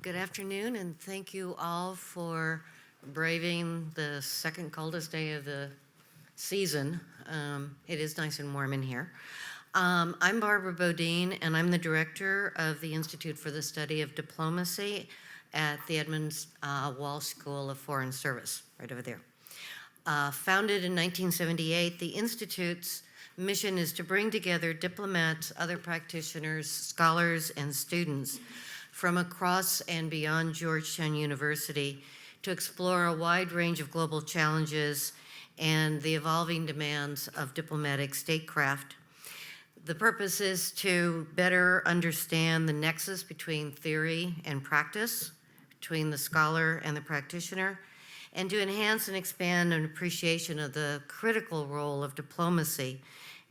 Good afternoon, and thank you all for braving the second coldest day of the season. It is nice and warm in here. I'm Barbara Bodine, and I'm the director of the Institute for the Study of Diplomacy at the Edmonds Walsh School of Foreign Service, right over there. Founded in 1978, the Institute's mission is to bring together diplomats, other practitioners, scholars, and students from across and beyond Georgetown University to explore a wide range of global challenges and the evolving demands of diplomatic statecraft. The purpose is to better understand the nexus between theory and practice, between the scholar and the practitioner, and to enhance and expand an appreciation of the critical role of diplomacy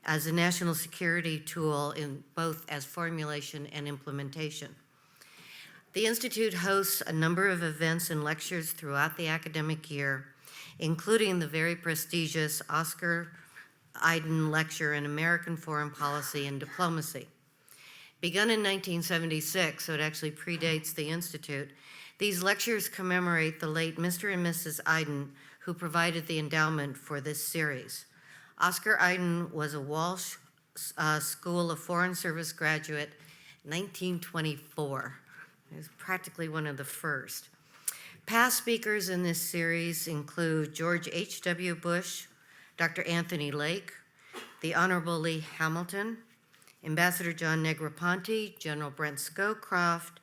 as a national security tool in both as formulation and implementation. The Institute hosts a number of events and lectures throughout the academic year, including the very prestigious Oscar Iden Lecture in American Foreign Policy and Diplomacy. Begun in 1976, so it actually predates the Institute, these lectures commemorate the late Mr. and Mrs. Iden, who provided the endowment for this series. Oscar Iden was a Walsh School of Foreign Service graduate, 1924. He was practically one of the first. Past speakers in this series include George H.W. Bush, Dr. Anthony Lake, the Honorable Lee Hamilton, Ambassador John Negroponte, General Brent Scowcroft,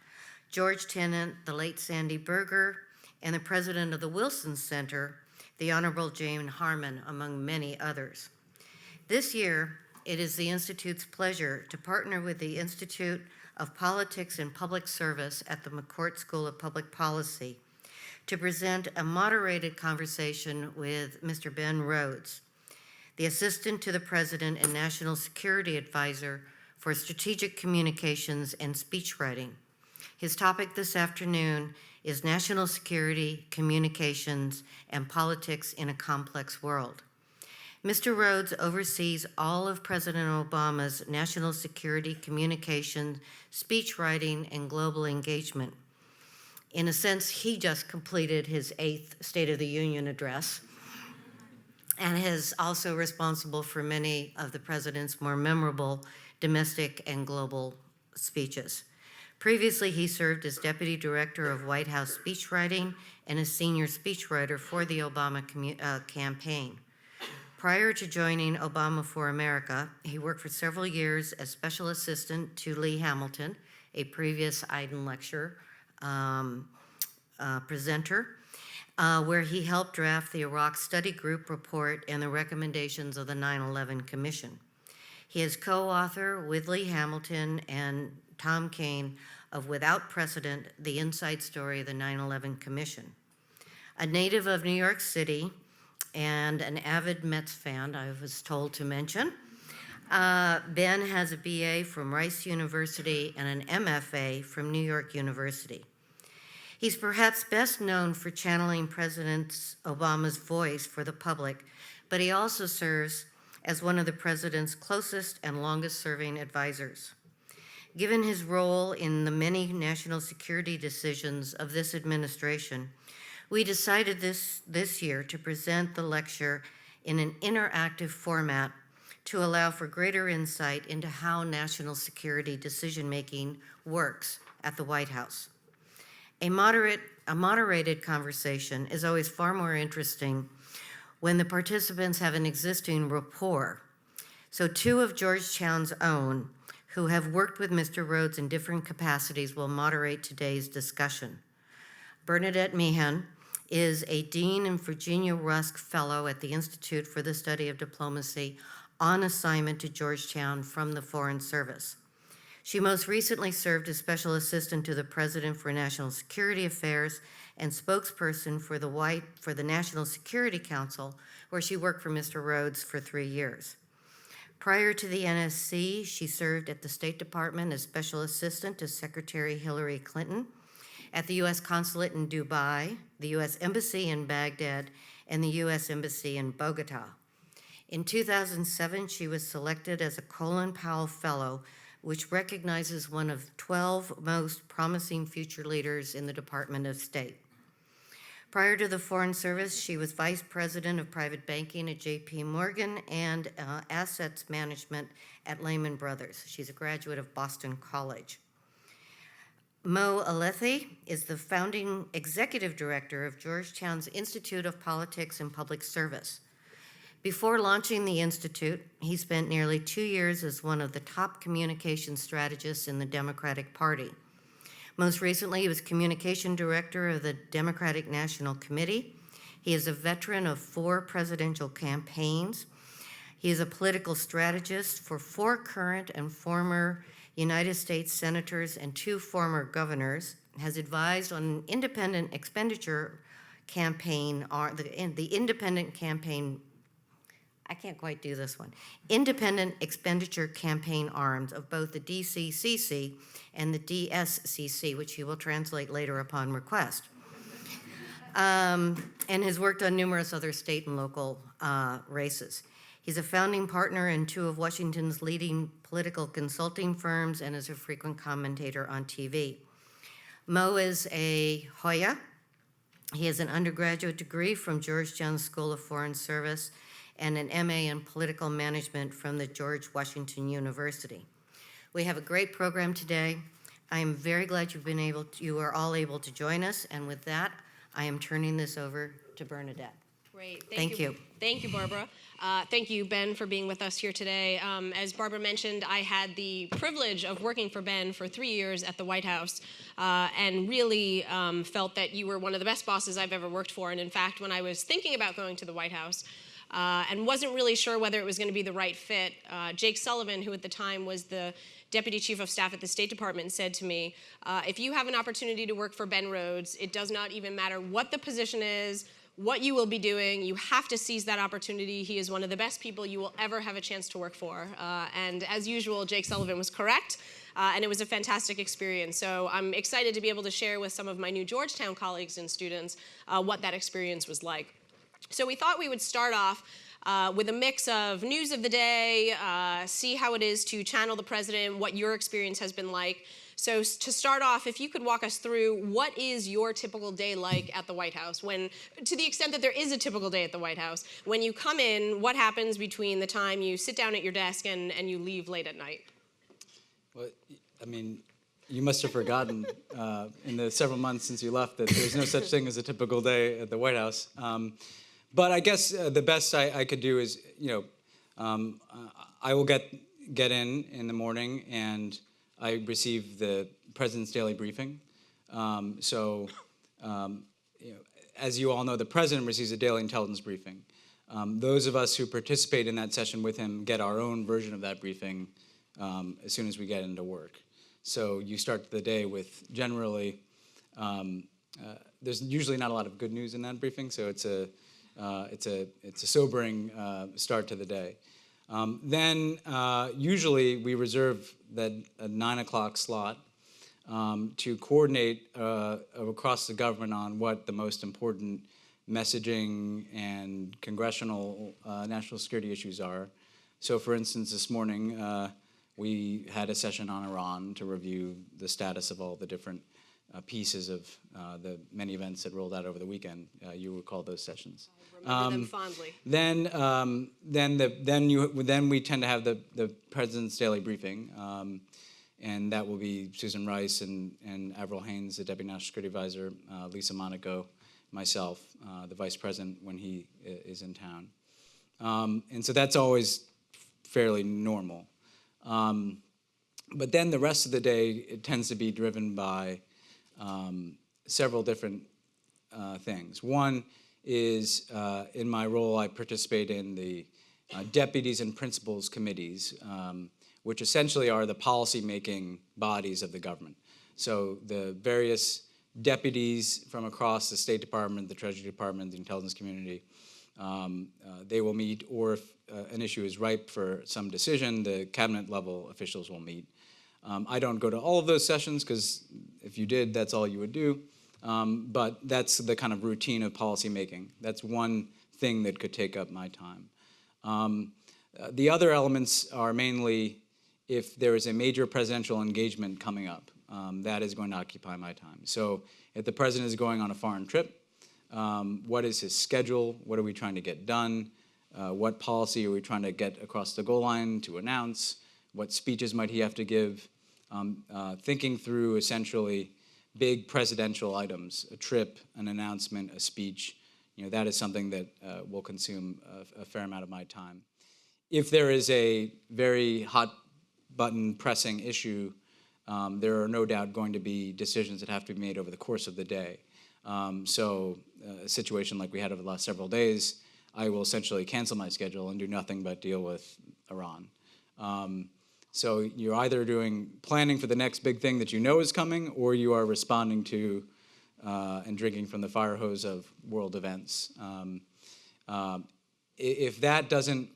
George Tennant, the late Sandy Berger, and the president of the Wilson Center, the Honorable Jane Harmon, among many others. This year, it is the Institute's pleasure to partner with the Institute of Politics and Public Service at the McCourt School of Public Policy to present a moderated conversation with Mr. Ben Rhodes, the Assistant to the President and National Security Advisor for Strategic Communications and Speechwriting. His topic this afternoon is National Security, Communications, and Politics in a Complex World. Mr. Rhodes oversees all of President Obama's national security, communication, speechwriting, and global engagement. In a sense, he just completed his 8th State of the Union address and is also responsible for many of the president's more memorable domestic and global speeches. Previously, he served as Deputy Director of White House Speechwriting and a senior speechwriter for the Obama campaign. Prior to joining Obama for America, he worked for several years as Special Assistant to Lee Hamilton, a previous Iden Lecture presenter, where he helped draft the Iraq Study Group report and the recommendations of the 9/11 Commission. He is co-author with Lee Hamilton and Tom Kane of Without Precedent, The Inside Story of the 9/11 Commission. A native of New York City and an avid Mets fan, I was told to mention, Ben has a BA from Rice University and an MFA from New York University. He's perhaps best known for channeling President Obama's voice for the public, but he also serves as one of the president's closest and longest-serving advisors. Given his role in the many national security decisions of this administration, we decided this year to present the lecture in an interactive format to allow for greater insight into how national security decision-making works at the White House. A moderated conversation is always far more interesting when the participants have an existing rapport. So 2 of Georgetown's own, who have worked with Mr. Rhodes in different capacities, will moderate today's discussion. Bernadette Meehan is a Dean and Virginia Rusk Fellow at the Institute for the Study of Diplomacy on assignment to Georgetown from the Foreign Service. She most recently served as Special Assistant to the President for National Security Affairs and spokesperson for the National Security Council, where she worked for Mr. Rhodes for 3 years. Prior to the NSC, she served at the State Department as Special Assistant to Secretary Hillary Clinton, at the U.S. Consulate in Dubai, the U.S. Embassy in Baghdad, and the U.S. Embassy in Bogota. In 2007, she was selected as a Colin Powell Fellow which recognizes one of 12 most promising future leaders in the Department of State. Prior to the Foreign Service, she was Vice President of Private Banking at J.P. Morgan and Assets Management at Lehman Brothers. She's a graduate of Boston College. Elleithee is the founding executive director of Georgetown's Institute of Politics and Public Service. Before launching the Institute, he spent nearly 2 years as one of the top communication strategists in the Democratic Party. Most recently, he was communication director of the Democratic National Committee. He is a veteran of 4 presidential campaigns. He is a political strategist for 4 current and former United States senators and 2 former governors, has advised on an independent expenditure campaign, or the independent campaign, I can't quite do this one, independent expenditure campaign arms of both the DCCC and the DSCC, which he will translate later upon request, and has worked on numerous other state and local races. He's a founding partner in 2 of Washington's leading political consulting firms and is a frequent commentator on TV. Mo is a Hoya. He has an undergraduate degree from Georgetown School of Foreign Service and an MA in political management from the George Washington University. We have a great program today. I am very glad you are all able to join us, and with that, I am turning this over to Bernadette. Great. Thank you. Thank you, Barbara. Thank you, Ben, for being with us here today. As Barbara mentioned, I had the privilege of working for Ben for 3 years at the White House and really felt that you were one of the best bosses I've ever worked for. And in fact, when I was thinking about going to the White House and wasn't really sure whether it was going to be the right fit, Jake Sullivan, who at the time was the Deputy Chief of Staff at the State Department, said to me, if you have an opportunity to work for Ben Rhodes, it does not even matter what the position is, what you will be doing, you have to seize that opportunity. He is one of the best people you will ever have a chance to work for. And as usual, Jake Sullivan was correct, and it was a fantastic experience. So I'm excited to be able to share with some of my new Georgetown colleagues and students what that experience was like. So we thought we would start off with a mix of news of the day, see how it is to channel the president, what your experience has been like. So to start off, if you could walk us through what is your typical day like at the White House, to the extent that there is a typical day at the White House. When you come in, what happens between the time you sit down at your desk and you leave late at night? Well, I mean, you must have forgotten in the several months since you left that there's no such thing as a typical day at the White House. But I guess the best I could do is, I will get in the morning and I receive the President's daily briefing. As you all know, the President receives a daily intelligence briefing. Those of us who participate in that session with him get our own version of that briefing as soon as we get into work. So you start the day with generally, there's usually not a lot of good news in that briefing, so it's a sobering start to the day. Then usually we reserve that 9 o'clock slot to coordinate across the government on what the most important messaging and congressional national security issues are. So for instance, this morning we had a session on Iran to review the status of all the different pieces of the many events that rolled out over the weekend. You recall those sessions. I remember them fondly. Then we tend to have the President's daily briefing, and that will be Susan Rice and Avril Haines, the Deputy National Security Advisor, Lisa Monaco, myself, the Vice President when he is in town. And so that's always fairly normal. But then the rest of the day, it tends to be driven by several different things. One is, in my role, I participate in the Deputies and Principals Committees, which essentially are the policy-making bodies of the government. So the various deputies from across the State Department, the Treasury Department, the intelligence community, they will meet, or if an issue is ripe for some decision, the cabinet-level officials will meet. I don't go to all of those sessions because if you did, that's all you would do. But that's the kind of routine of policy making. That's one thing that could take up my time. The other elements are mainly if there is a major presidential engagement coming up, that is going to occupy my time. So if the president is going on a foreign trip, what is his schedule? What are we trying to get done? What policy are we trying to get across the goal line to announce? What speeches might he have to give? Thinking through essentially big presidential items, a trip, an announcement, a speech, that is something that will consume a fair amount of my time. If there is a very hot button pressing issue, there are no doubt going to be decisions that have to be made over the course of the day. So a situation like we had over the last several days, I will essentially cancel my schedule and do nothing but deal with Iran. So you're either planning for the next big thing that you know is coming, or you are responding to and drinking from the fire hose of world events. If that doesn't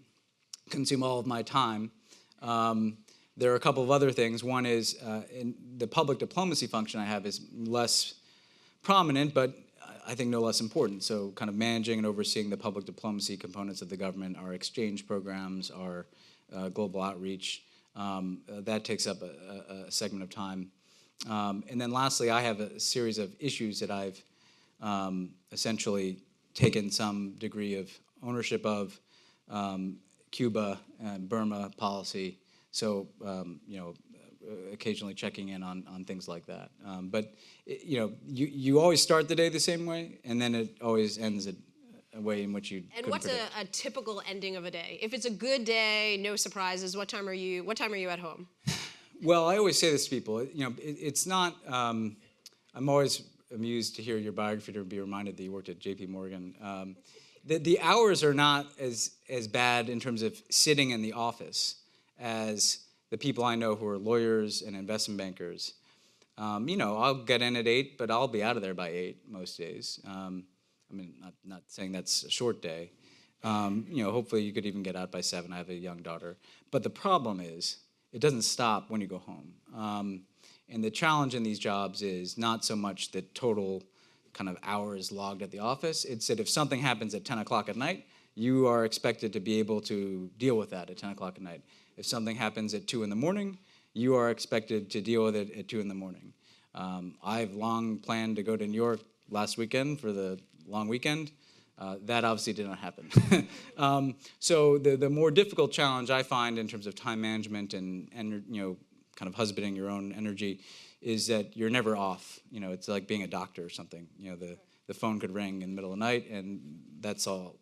consume all of my time, there are a couple of other things. One is in the public diplomacy function I have is less prominent, but I think no less important. So kind of managing and overseeing the public diplomacy components of the government, our exchange programs, our global outreach, that takes up a segment of time. And then lastly, I have a series of issues that I've essentially taken some degree of ownership of, Cuba and Burma policy. So, occasionally checking in on things like that. But you always start the day the same way, and then it always ends a way in which you And couldn't what's predict. a typical ending of a day? If it's a good day, no surprises, what time are you at home? Well, I always say this to people. It's not. I'm always amused to hear your biography to be reminded that you worked at J.P. Morgan. The hours are not as bad in terms of sitting in the office as the people I know who are lawyers and investment bankers. I'll get in at 8, but I'll be out of there by 8 most days. Not saying that's a short day. Hopefully you could even get out by 7. I have a young daughter. But the problem is, it doesn't stop when you go home. And the challenge in these jobs is not so much the total kind of hours logged at the office. It's that if something happens at 10 o'clock at night, you are expected to be able to deal with that at 10 o'clock at night. If something happens at 2 in the morning, you are expected to deal with it at 2 in the morning. I've long planned to go to New York last weekend for the long weekend. That obviously did not happen. So the more difficult challenge I find in terms of time management and kind of husbanding your own energy is that you're never off. It's like being a doctor or something. The phone could ring in the middle of the night, and that's all.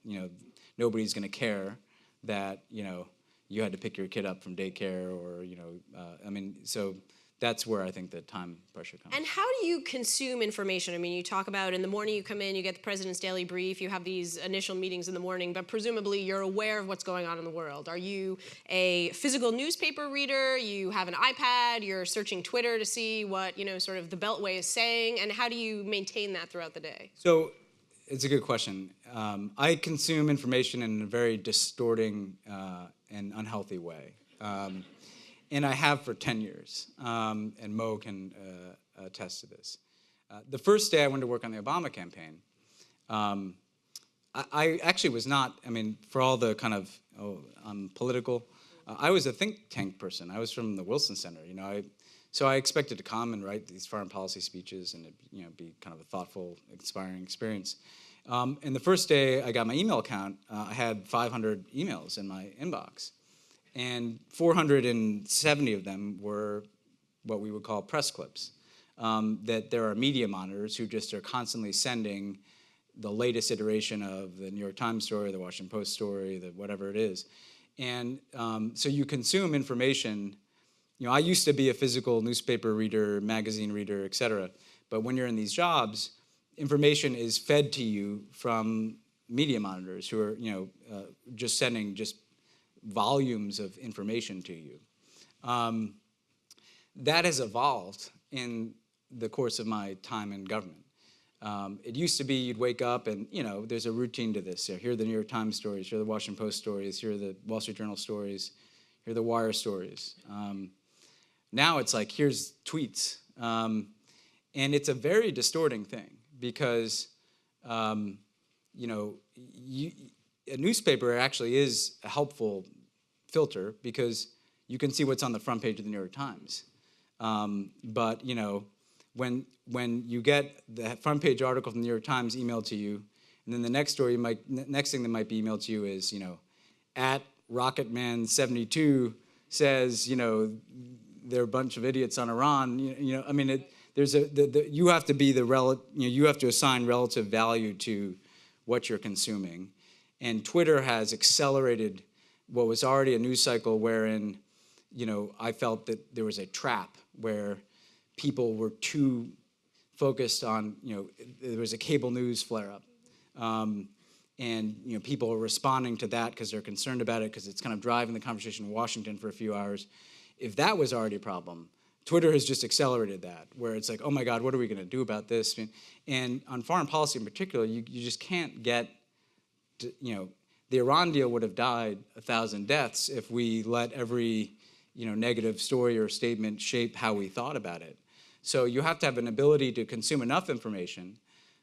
Nobody's going to care that you had to pick your kid up from daycare, or so that's where I think the time pressure comes. And how do you consume information? You talk about in the morning you come in, you get the president's daily brief, you have these initial meetings in the morning, but presumably you're aware of what's going on in the world. Are you a physical newspaper reader? You have an iPad, you're searching Twitter to see what, sort of the Beltway is saying, and how do you maintain that throughout the day? So it's a good question. I consume information in a very distorting and unhealthy way. And I have for 10 years, and Mo can attest to this. The first day I went to work on the Obama campaign, I actually was not, for all the kind of, I'm political, I was a think tank person. I was from the Wilson Center, so I expected to come and write these foreign policy speeches and it, be kind of a thoughtful, inspiring experience. And the first day I got my email account, I had 500 emails in my inbox. And 470 of them were what we would call press clips, that there are media monitors who just are constantly sending the latest iteration of the New York Times story, the Washington Post story, whatever it is. And so you consume information. I used to be a physical newspaper reader, magazine reader, et cetera. But when you're in these jobs, information is fed to you from media monitors who are, just sending volumes of information to you. That has evolved in the course of my time in government. It used to be you'd wake up and, there's a routine to this. Here are the New York Times stories, here are the Washington Post stories, here are the Wall Street Journal stories, here are the Wire stories. Now it's like, here's tweets. And it's a very distorting thing because, a newspaper actually is a helpful filter because you can see what's on the front page of the New York Times. But when you get the front page article from the New York Times emailed to you, and then the next story next thing that might be emailed to you is at Rocketman72 says they're a bunch of idiots on Iran. You have to be you have to assign relative value to what you're consuming, and Twitter has accelerated what was already a news cycle wherein I felt that there was a trap where people were too focused on there was a cable news flare-up, and people are responding to that because they're concerned about it because it's kind of driving the conversation in Washington for a few hours. If that was already a problem, Twitter has just accelerated that, where it's like, oh my God, what are we going to do about this? And on foreign policy in particular, you just can't get the Iran deal would have died 1,000 deaths if we let every negative story or statement shape how we thought about it. So you have to have an ability to consume enough information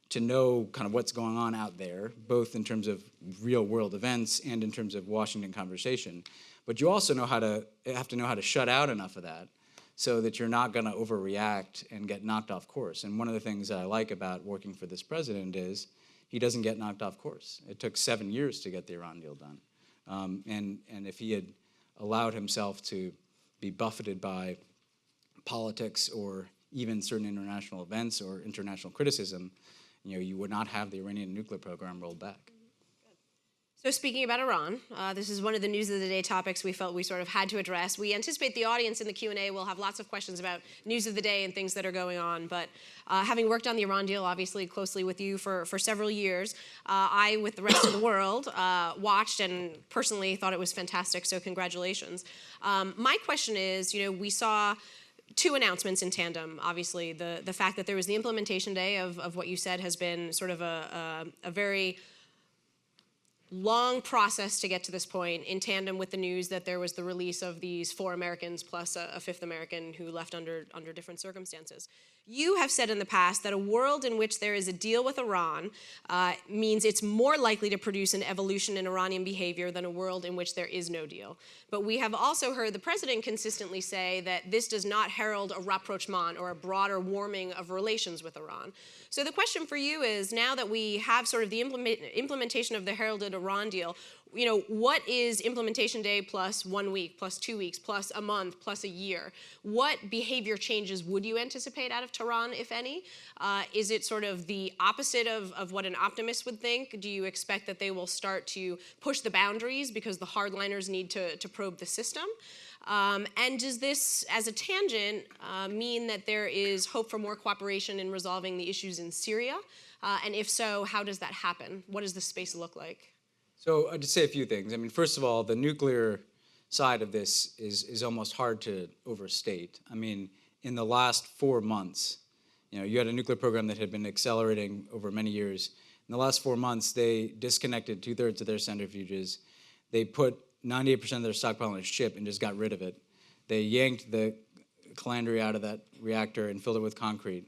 to know kind of what's going on out there, both in terms of real world events and in terms of Washington conversation. But you also have to know how to shut out enough of that so that you're not going to overreact and get knocked off course. And one of the things that I like about working for this president is he doesn't get knocked off course. It took 7 years to get the Iran deal done. And if he had allowed himself to be buffeted by politics or even certain international events or international criticism, you would not have the Iranian nuclear program rolled back. So speaking about Iran, this is one of the news of the day topics we felt we sort of had to address. We anticipate the audience in the Q&A will have lots of questions about news of the day and things that are going on. But having worked on the Iran deal, obviously closely with you for several years, I, with the rest of the world, watched and personally thought it was fantastic. So congratulations. My question is, we saw two announcements in tandem. Obviously, the fact that there was the implementation day of what you said has been sort of a very long process to get to this point, in tandem with the news that there was the release of these 4 Americans plus a 5th American who left under different circumstances. You have said in the past that a world in which there is a deal with Iran means it's more likely to produce an evolution in Iranian behavior than a world in which there is no deal. But we have also heard the president consistently say that this does not herald a rapprochement or a broader warming of relations with Iran. So the question for you is, now that we have sort of the implementation of the heralded Iran deal, what is implementation day plus 1 week, plus 2 weeks, plus a month, plus a year? What behavior changes would you anticipate out of Tehran, if any? Is it sort of the opposite of what an optimist would think? Do you expect that they will start to push the boundaries because the hardliners need to probe the system? And does this, as a tangent, mean that there is hope for more cooperation in resolving the issues in Syria? And if so, how does that happen? What does the space look like? So I'd just say a few things. I mean, first of all, the nuclear side of this is almost hard to overstate. I mean, in the last 4 months, you had a nuclear program that had been accelerating over many years. In the last 4 months, they disconnected 2/3 of their centrifuges. They put 98% of their stockpile on a ship and just got rid of it. They yanked the calandria out of that reactor and filled it with concrete.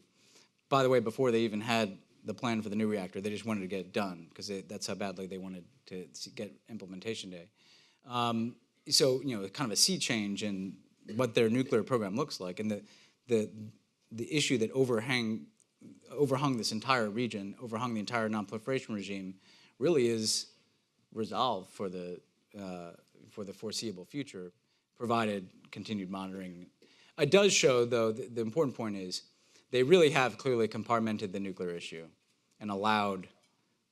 By the way, before they even had the plan for the new reactor, they just wanted to get it done because that's how badly they wanted to get implementation day. So kind of a sea change in what their nuclear program looks like, and the issue that overhung this entire region, overhung the entire non-proliferation regime, really is resolved for the foreseeable future, provided continued monitoring. It does show, though, the important point is they really have clearly compartmented the nuclear issue and allowed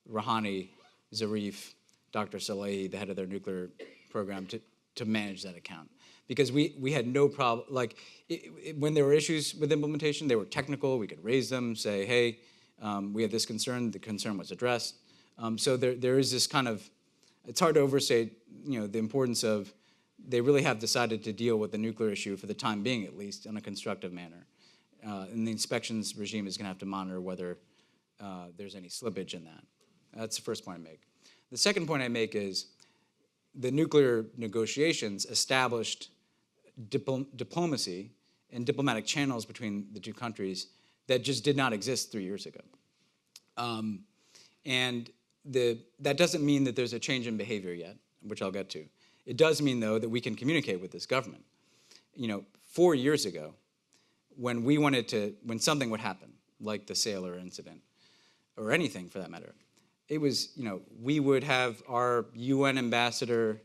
Rouhani, Zarif, Dr. Elleithee, the head of their nuclear program, to manage that account. Because we had no problem, when there were issues with implementation, they were technical, we could raise them, say, hey, we have this concern, the concern was addressed. So there is this kind of, it's hard to overstate, the importance of, they really have decided to deal with the nuclear issue for the time being, at least, in a constructive manner. And the inspections regime is going to have to monitor whether there's any slippage in that. That's the first point I make. The second point I make is the nuclear negotiations established diplomacy and diplomatic channels between the two countries that just did not exist 3 years ago. And that doesn't mean that there's a change in behavior yet, which I'll get to. It does mean, though, that we can communicate with this government. 4 years ago, when something would happen, like the sailor incident, or anything for that matter, it was, we would have our UN ambassador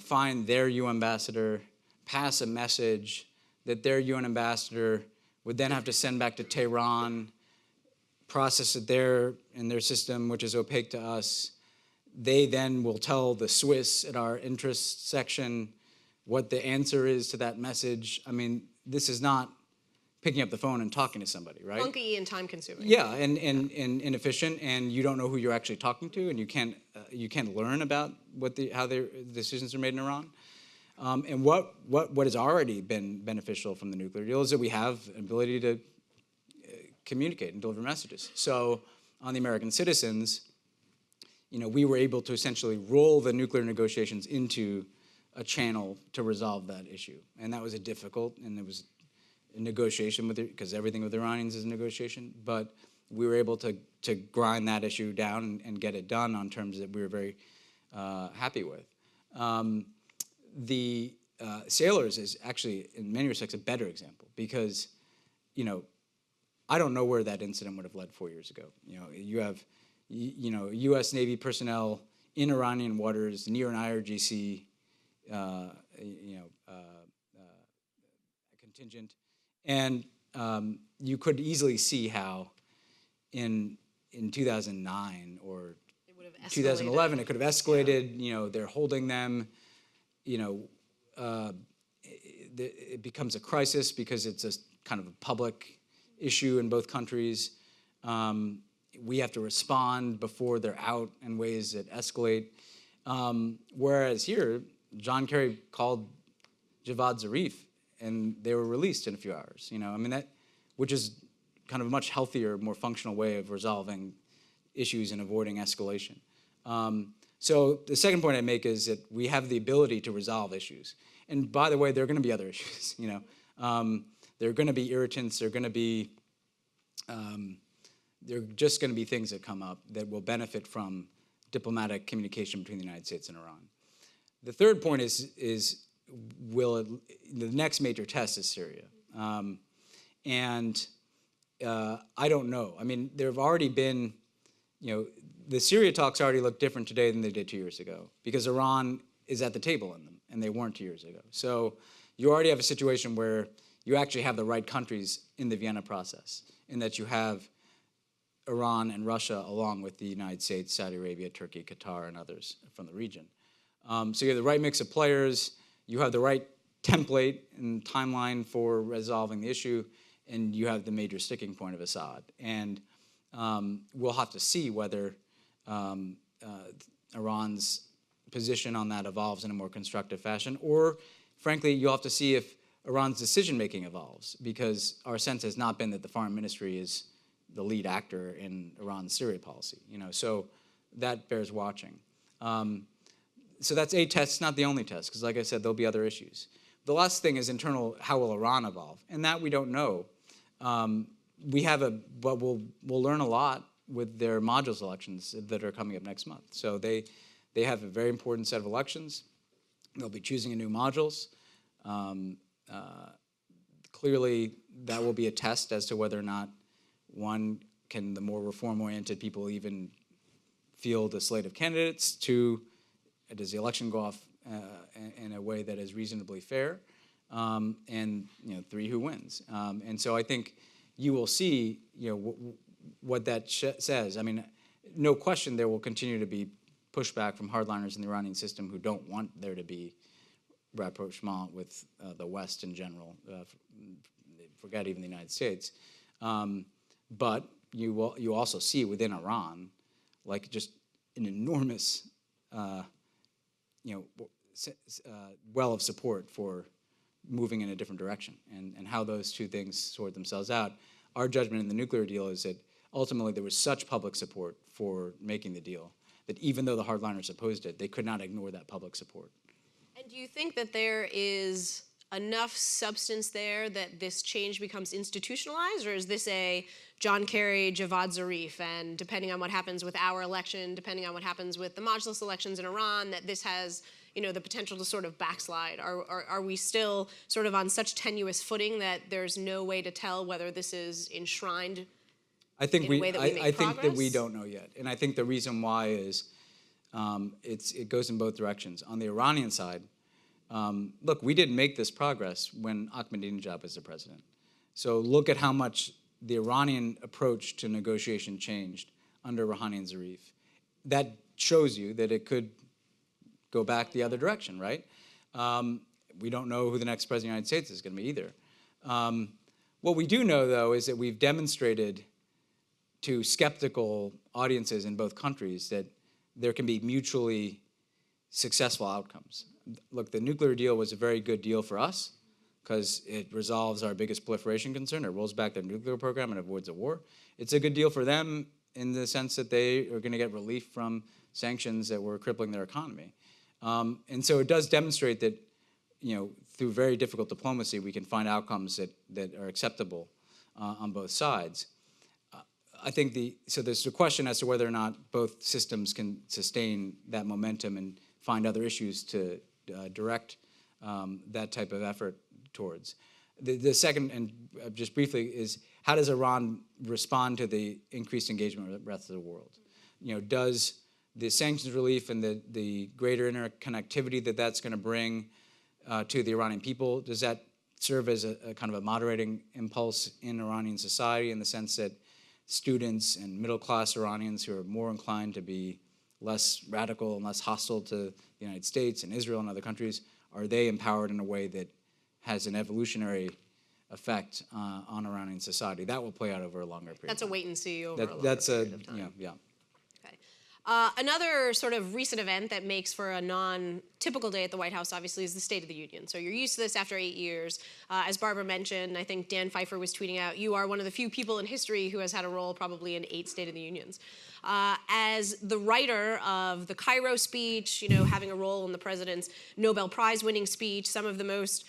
find their UN ambassador, pass a message that their UN ambassador would then have to send back to Tehran, process it there in their system, which is opaque to us. They then will tell the Swiss at our interest section what the answer is to that message. I mean, this is not picking up the phone and talking to somebody, right? Clunky and time-consuming. Yeah, and inefficient, and you don't know who you're actually talking to, and you can't learn about how their decisions are made in Iran. And what has already been beneficial from the nuclear deal is that we have an ability to communicate and deliver messages. So on the American citizens, we were able to essentially roll the nuclear negotiations into a channel to resolve that issue, and that was difficult, and it was a negotiation with it, because everything with the Iranians is a negotiation, but we were able to grind that issue down and get it done on terms that we were very happy with. The sailors is actually, in many respects, a better example, because, I don't know where that incident would have led 4 years ago. You have, U.S. Navy personnel in Iranian waters near an IRGC, contingent, and you could easily see how in 2009 or 2011 it could have escalated. They're holding them. It becomes a crisis because it's a kind of a public issue in both countries. We have to respond before they're out in ways that escalate. Whereas here, John Kerry called Javad Zarif, and they were released in a few hours. Which is kind of a much healthier, more functional way of resolving issues and avoiding escalation. So the second point I make is that we have the ability to resolve issues. And by the way, there are going to be other issues. There are going to be irritants. There are just going to be things that come up that will benefit from diplomatic communication between the United States and Iran. The third point is the next major test is Syria. I don't know. I mean, there have already been, the Syria talks already look different today than they did 2 years ago, because Iran is at the table in them, and they weren't 2 years ago. So you already have a situation where you actually have the right countries in the Vienna process, in that you have Iran and Russia along with the United States, Saudi Arabia, Turkey, Qatar, and others from the region. So you have the right mix of players, you have the right template and timeline for resolving the issue, and you have the major sticking point of Assad. And we'll have to see whether Iran's position on that evolves in a more constructive fashion, or frankly, you'll have to see if Iran's decision-making evolves, because our sense has not been that the foreign ministry is the lead actor in Iran's Syria policy. So that bears watching. So that's a test, not the only test, because like I said, there'll be other issues. The last thing is internal, how will Iran evolve? And that we don't know. But we'll learn a lot with their modules elections that are coming up next month. So they have a very important set of elections. They'll be choosing a new modules. Clearly, that will be a test as to whether or not, one, can the more reform-oriented people even field a slate of candidates? Two, does the election go off in a way that is reasonably fair? And three, who wins? And so I think you will see what that says. I mean, no question there will continue to be pushback from hardliners in the Iranian system who don't want there to be rapprochement with the West in general. Forget even the United States. But you also see within Iran, like, just an enormous well of support for moving in a different direction, and how those two things sort themselves out. Our judgment in the nuclear deal is that ultimately there was such public support for making the deal that even though the hardliners opposed it, they could not ignore that public support. And do you think that there is enough substance there that this change becomes institutionalized, or is this a John Kerry, Javad Zarif, and depending on what happens with our election, depending on what happens with the Majlis elections in Iran, that this has, the potential to sort of backslide? Are we still sort of on such tenuous footing that there's no way to tell whether this is enshrined I think in a way that we make I think that we progress? don't know yet, and I think the reason why is it goes in both directions. On the Iranian side, look, we didn't make this progress when Ahmadinejad was the president. So look at how much the Iranian approach to negotiation changed under Rouhani and Zarif. That shows you that it could go back the other direction, right? We don't know who the next president of the United States is going to be either. What we do know, though, is that we've demonstrated to skeptical audiences in both countries that there can be mutually successful outcomes. Look, the nuclear deal was a very good deal for us because it resolves our biggest proliferation concern. It rolls back their nuclear program and avoids a war. It's a good deal for them in the sense that they are going to get relief from sanctions that were crippling their economy. And so it does demonstrate that, through very difficult diplomacy, we can find outcomes that are acceptable on both sides. I think so there's a question as to whether or not both systems can sustain that momentum and find other issues to direct that type of effort towards. The second, and just briefly, is how does Iran respond to the increased engagement with the rest of the world? Does the sanctions relief and the greater interconnectivity that's going to bring to the Iranian people, does that serve as a kind of a moderating impulse in Iranian society in the sense that students and middle-class Iranians who are more inclined to be less radical and less hostile to the United States and Israel and other countries, are they empowered in a way that has an evolutionary effect on Iranian society? That will play out over a longer period. That's a wait and see over a longer period of time. Yeah. Okay. Another sort of recent event that makes for a non-typical day at the White House, obviously, is the State of the Union. So you're used to this after 8 years. As Barbara mentioned, I think Dan Pfeiffer was tweeting out, you are one of the few people in history who has had a role probably in 8 State of the Unions. As the writer of the Cairo speech, having a role in the president's Nobel Prize winning speech, some of the most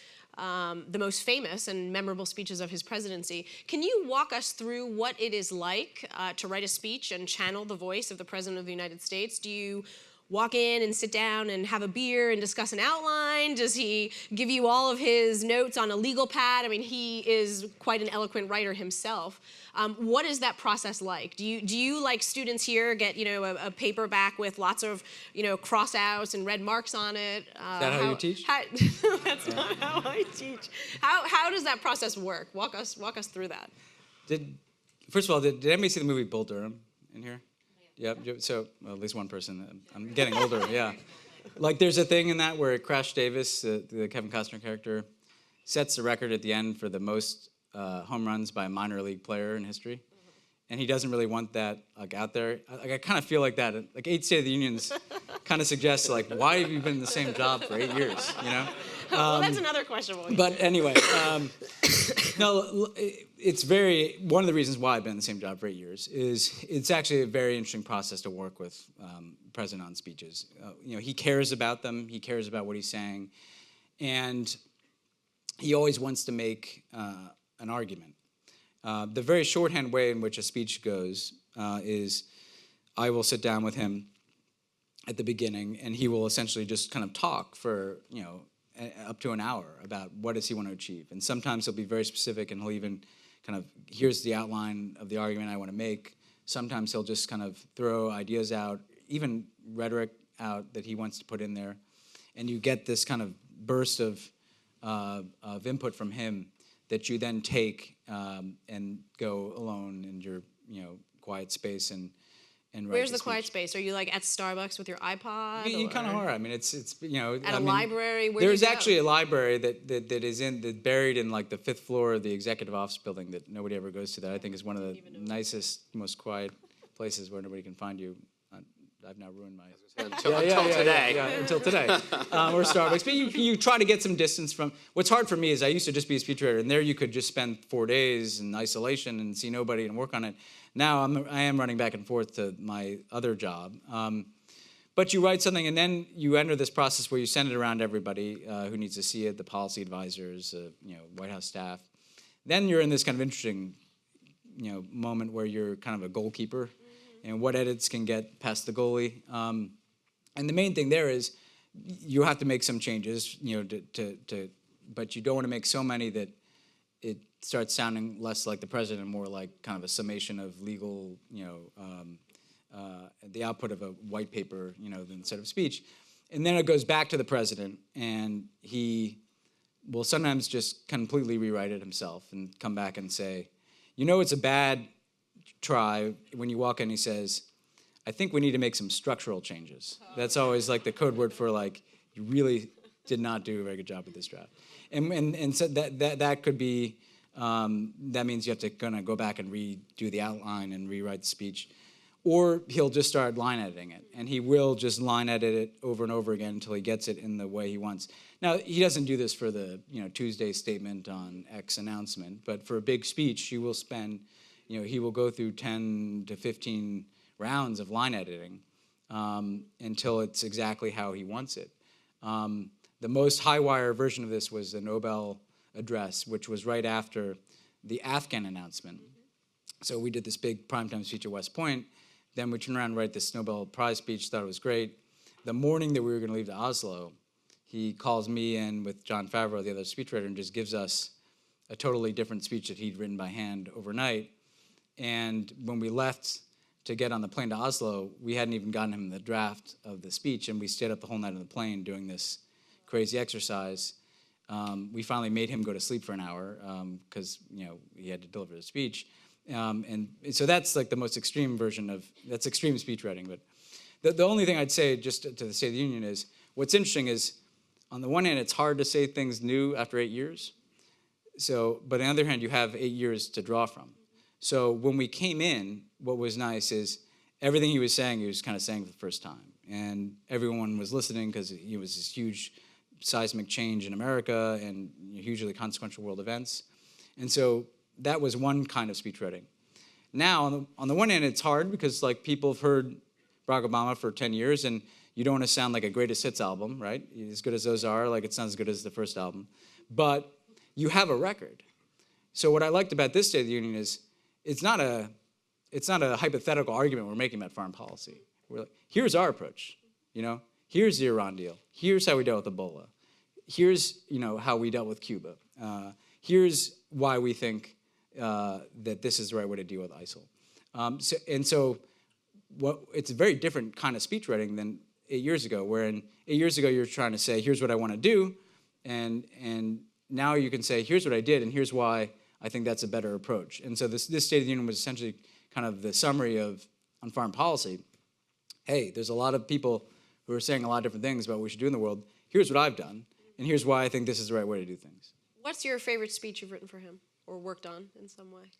famous and memorable speeches of his presidency. Can you walk us through what it is like to write a speech and channel the voice of the President of the United States? Do you walk in and sit down and have a beer and discuss an outline? Does he give you all of his notes on a legal pad? I mean, he is quite an eloquent writer himself. What is that process like? Do you like students here, get a paper back with lots of cross outs and red marks on it? Is that how you teach? That's not how I teach. How does that process work? Walk us through that. First of all, did anybody see the movie Bull Durham in here? Yep. So at least one person. I'm getting older. Yeah. Like there's a thing in that where Crash Davis, the Kevin Costner character, sets the record at the end for the most home runs by a minor league player in history, and he doesn't really want that out there. I kind of feel like that. Like 8 State of the Unions kind of suggests why have you been in the same job for 8 years? Well, that's another question. But anyway, no, it's one of the reasons why I've been in the same job for 8 years is it's actually a very interesting process to work with the president on speeches. He cares about them. He cares about what he's saying, and he always wants to make an argument. The very shorthand way in which a speech goes is I will sit down with him at the beginning, and he will essentially just kind of talk for up to an hour about what does he want to achieve. And sometimes he'll be very specific, and he'll even kind of, here's the outline of the argument I want to make. Sometimes he'll just kind of throw ideas out, even rhetoric out that he wants to put in there. And you get this kind of burst of input from him that you then take and go alone in your quiet space and write. Where's the quiet space? Are you like at Starbucks with your iPod? You kind of are. I mean, it's at a library. There's actually a library that is buried in like the 5th floor of the executive office building that nobody ever goes to. That I think is one of the nicest, most quiet places where nobody can find you. I've now ruined my until today. Yeah, until today. Or Starbucks. But you try to get some distance from. What's hard for me is I used to just be a speechwriter, and there you could just spend 4 days in isolation and see nobody and work on it. Now I am running back and forth to my other job. But But you write something, and then you enter this process where you send it around to everybody who needs to see it, the policy advisors, White House staff. Then you're in this kind of interesting, moment where you're kind of a goalkeeper, and what edits can get past the goalie. And the main thing there is you have to make some changes, but you don't want to make so many that it starts sounding less like the president, more like kind of a summation of legal, the output of a white paper, instead of speech. And then it goes back to the president, and he will sometimes just completely rewrite it himself and come back and say, it's a bad try when you walk in, he says, I think we need to make some structural changes. That's always like the code word for like, you really did not do a very good job with this draft. And so that could be, that means you have to kind of go back and redo the outline and rewrite the speech. Or he'll just start line editing it, and he will just line edit it over and over again until he gets it in the way he wants. Now, he doesn't do this for the Tuesday statement on X announcement, but for a big speech, he will spend, he will go through 10 to 15 rounds of line editing until it's exactly how he wants it. The most high-wire version of this was the Nobel address, which was right after the Afghan announcement. So we did this big primetime speech at West Point. Then we turned around and write this Nobel Prize speech, thought it was great. The morning that we were going to leave to Oslo, he calls me in with John Favreau, the other speechwriter, and just gives us a totally different speech that he'd written by hand overnight. And when we left to get on the plane to Oslo, we hadn't even gotten him the draft of the speech, and we stayed up the whole night on the plane doing this crazy exercise. We finally made him go to sleep for an hour because he had to deliver the speech. And so that's like the most extreme version of, that's extreme speech writing. But the only thing I'd say just to the State of the Union is, what's interesting is, on the one hand, it's hard to say things new after 8 years. But on the other hand, you have 8 years to draw from. So when we came in, what was nice is everything he was kind of saying for the first time. And everyone was listening because it was this huge seismic change in America and hugely consequential world events. And so that was one kind of speech writing. Now, on the one hand, it's hard because people have heard Barack Obama for 10 years, and you don't want to sound like a greatest hits album, right? As good as those are, it's not as good as the first album. But you have a record. So what I liked about this State of the Union is it's not a hypothetical argument we're making about foreign policy. We're like, here's our approach. Here's the Iran deal. Here's how we dealt with Ebola. Here's how we dealt with Cuba. Here's why we think that this is the right way to deal with ISIL. So it's a very different kind of speech writing than 8 years ago, wherein 8 years ago you're trying to say, here's what I want to do, and now you can say, here's what I did, and here's why I think that's a better approach. And so this State of the Union was essentially kind of the summary on foreign policy. Hey, there's a lot of people who are saying a lot of different things about what we should do in the world. Here's what I've done, and here's why I think this is the right way to do things. What's your favorite speech you've written for him or worked on in some way?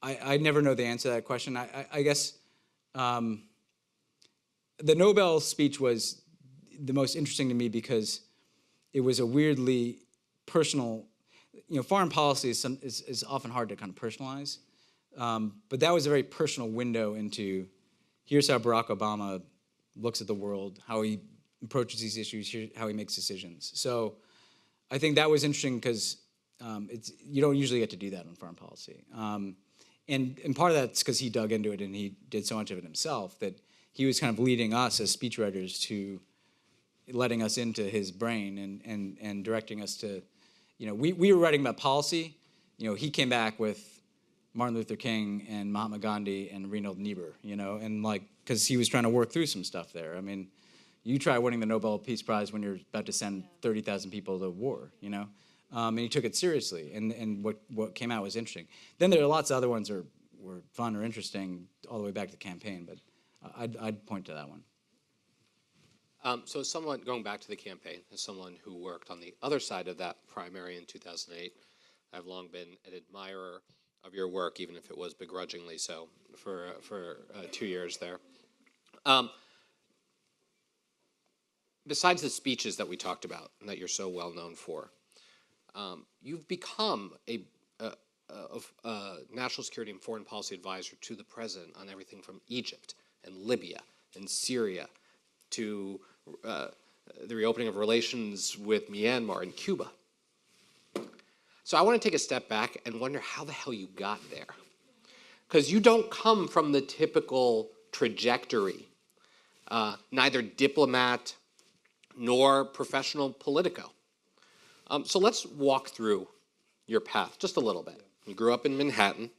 I never know the answer to that question. I guess the Nobel speech was the most interesting to me because it was a weirdly personal. Foreign policy is often hard to kind of personalize, but that was a very personal window into here's how Barack Obama looks at the world, how he approaches these issues, how he makes decisions. So I think that was interesting because you don't usually get to do that in foreign policy. And part of that's because he dug into it and he did so much of it himself that he was kind of leading us as speechwriters to letting us into his brain and directing us to, we were writing about policy. He came back with Martin Luther King and Mahatma Gandhi and Reinhold Niebuhr, and because he was trying to work through some stuff there. I mean, you try winning the Nobel Peace Prize when you're about to send 30,000 people to war, and he took it seriously, and what came out was interesting. Then there are lots of other ones that were fun or interesting all the way back to the campaign, but I'd point to that one. So someone, going back to the campaign, as someone who worked on the other side of that primary in 2008, I've long been an admirer of your work, even if it was begrudgingly so, for 2 years there. Besides the speeches that we talked about and that you're so well known for, you've become a national security and foreign policy advisor to the president on everything from Egypt and Libya and Syria to the reopening of relations with Myanmar and Cuba. So I want to take a step back and wonder how the hell you got there. Because you don't come from the typical trajectory, neither diplomat nor professional politico. So let's walk through your path just a little bit. You grew up in Manhattan.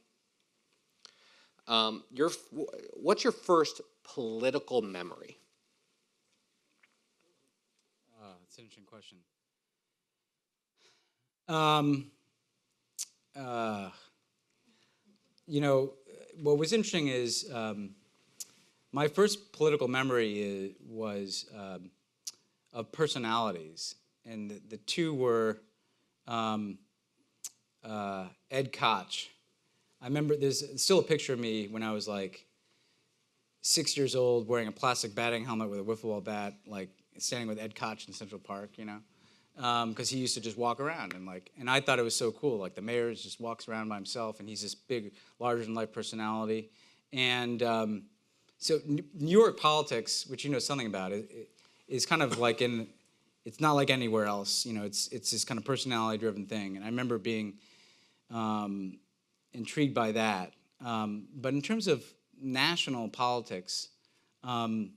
What's your first political memory? That's an interesting question. What was interesting is my first political memory was of personalities, and the two were Ed Koch. I remember there's still a picture of me when I was like 6 years old, wearing a plastic batting helmet with a wiffle ball bat, like standing with Ed Koch in Central Park, because he used to just walk around and I thought it was so cool. Like the mayor just walks around by himself, and he's this big, larger-than-life personality. And so New York politics, which you know something about, is kind of like it's not like anywhere else. It's this kind of personality-driven thing. And I remember being intrigued by that. But in terms of national politics, the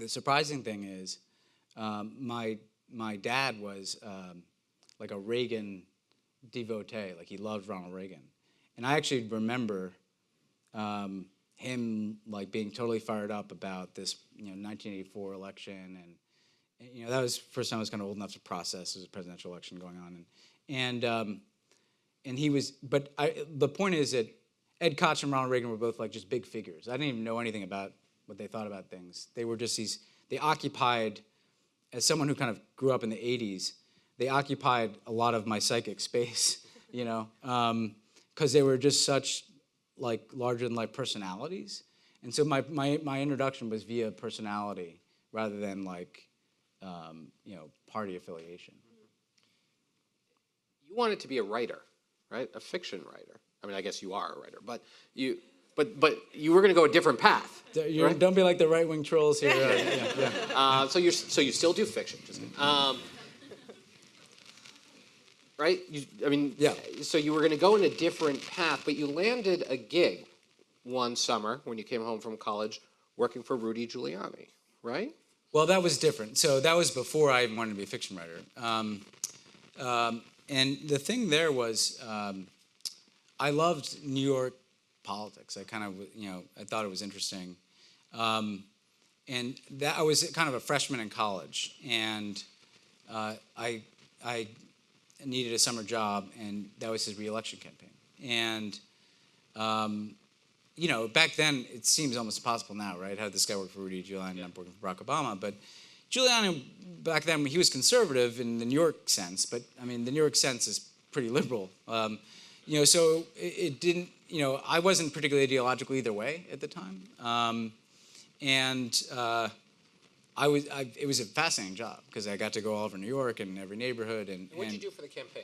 surprising thing is my dad was like a Reagan devotee. Like he loved Ronald Reagan. And I actually remember him like being totally fired up about this 1984 election. And that was the first time I was kind of old enough to process. There was a presidential election going on. And he was, but the point is that Ed Koch and Ronald Reagan were both like just big figures. I didn't even know anything about what they thought about things. They were just they occupied, as someone who kind of grew up in the 80s, they occupied a lot of my psychic space, because they were just such like larger-than-life personalities. And so my introduction was via personality rather than like, party affiliation. You wanted to be a writer, right? A fiction writer. I mean, I guess you are a writer, but you were going to go a different path. Right? Don't be like the right-wing trolls here. So you still do fiction, right? So you were going to go in a different path, but you landed a gig one summer when you came home from college, working for Rudy Giuliani, right? Well, that was different. So that was before I even wanted to be a fiction writer. And the thing there was, I loved New York politics. I kind of, I thought it was interesting. And that I was kind of a freshman in college, and I needed a summer job, and that was his re-election campaign. And back then it seems almost impossible now, right? How did this guy work for Rudy Giuliani and I'm working for Barack Obama? But Giuliani back then, he was conservative in the New York sense, but I mean the New York sense is pretty liberal. So it didn't. I wasn't particularly ideological either way at the time. It was a fascinating job because I got to go all over New York and every neighborhood. And what did you do for the campaign?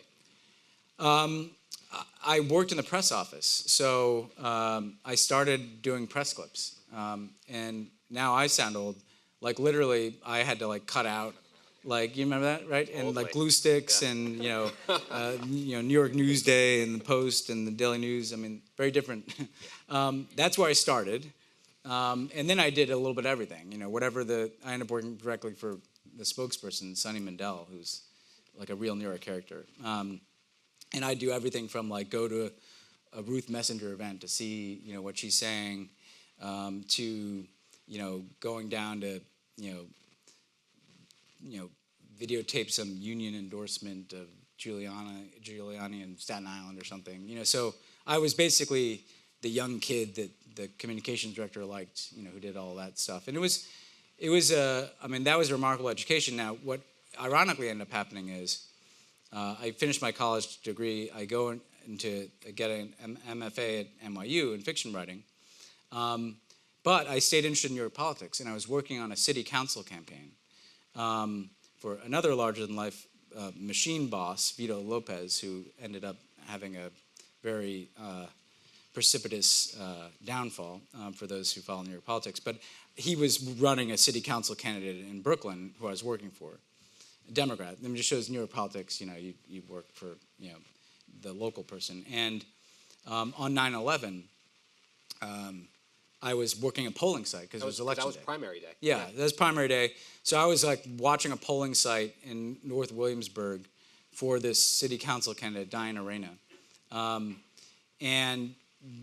I worked in the press office, so I started doing press clips, and now I sound old. Like literally, I had to like cut out, like you remember that, right? And like glue sticks, and New York Newsday and the Post and the Daily News. I mean, very different. That's where I started. And then I did a little bit of everything, whatever I ended up working directly for the spokesperson, Sonny Mandel, who's like a real New York character. And I do everything from like go to a Ruth Messenger event to see, what she's saying, to, going down to, videotape some union endorsement of Giuliani in Staten Island or something, So I was basically the young kid that the communications director liked, who did all that stuff. And that was a remarkable education. Now, what ironically ended up happening is I finished my college degree. I go into get an MFA at NYU in fiction writing. But I stayed interested in New York politics, and I was working on a city council campaign for another larger-than-life machine boss, Vito Lopez, who ended up having a very precipitous downfall for those who follow New York politics. But he was running a city council candidate in Brooklyn who I was working for, a Democrat. It just shows New York politics, you work for, the local person. And on 9/11, I was working a polling site because it was election That was day. primary day. Yeah, that was primary day. So I was like watching a polling site in North Williamsburg for this city council candidate, Diana Reyna. And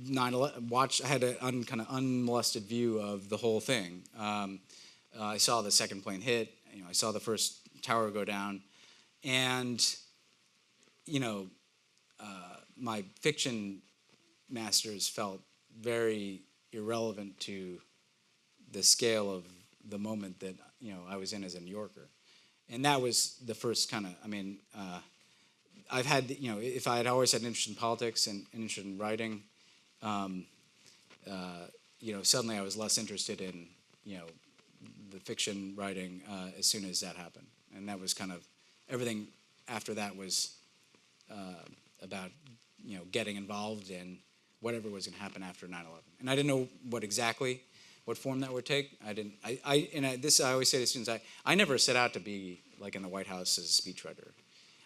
9/11, I had a kind of unmolested view of the whole thing. I saw the second plane hit. I saw the first tower go down, and my fiction masters felt very irrelevant to the scale of the moment that I was in as a New Yorker, and that was the first kind of. I've had if I had always had an interest in politics and an interest in writing, suddenly I was less interested in the fiction writing as soon as that happened, and that was kind of everything after that was about getting involved in whatever was going to happen after 9/11, and I didn't know what form that would take. I always say to students, I never set out to be like in the White House as a speechwriter.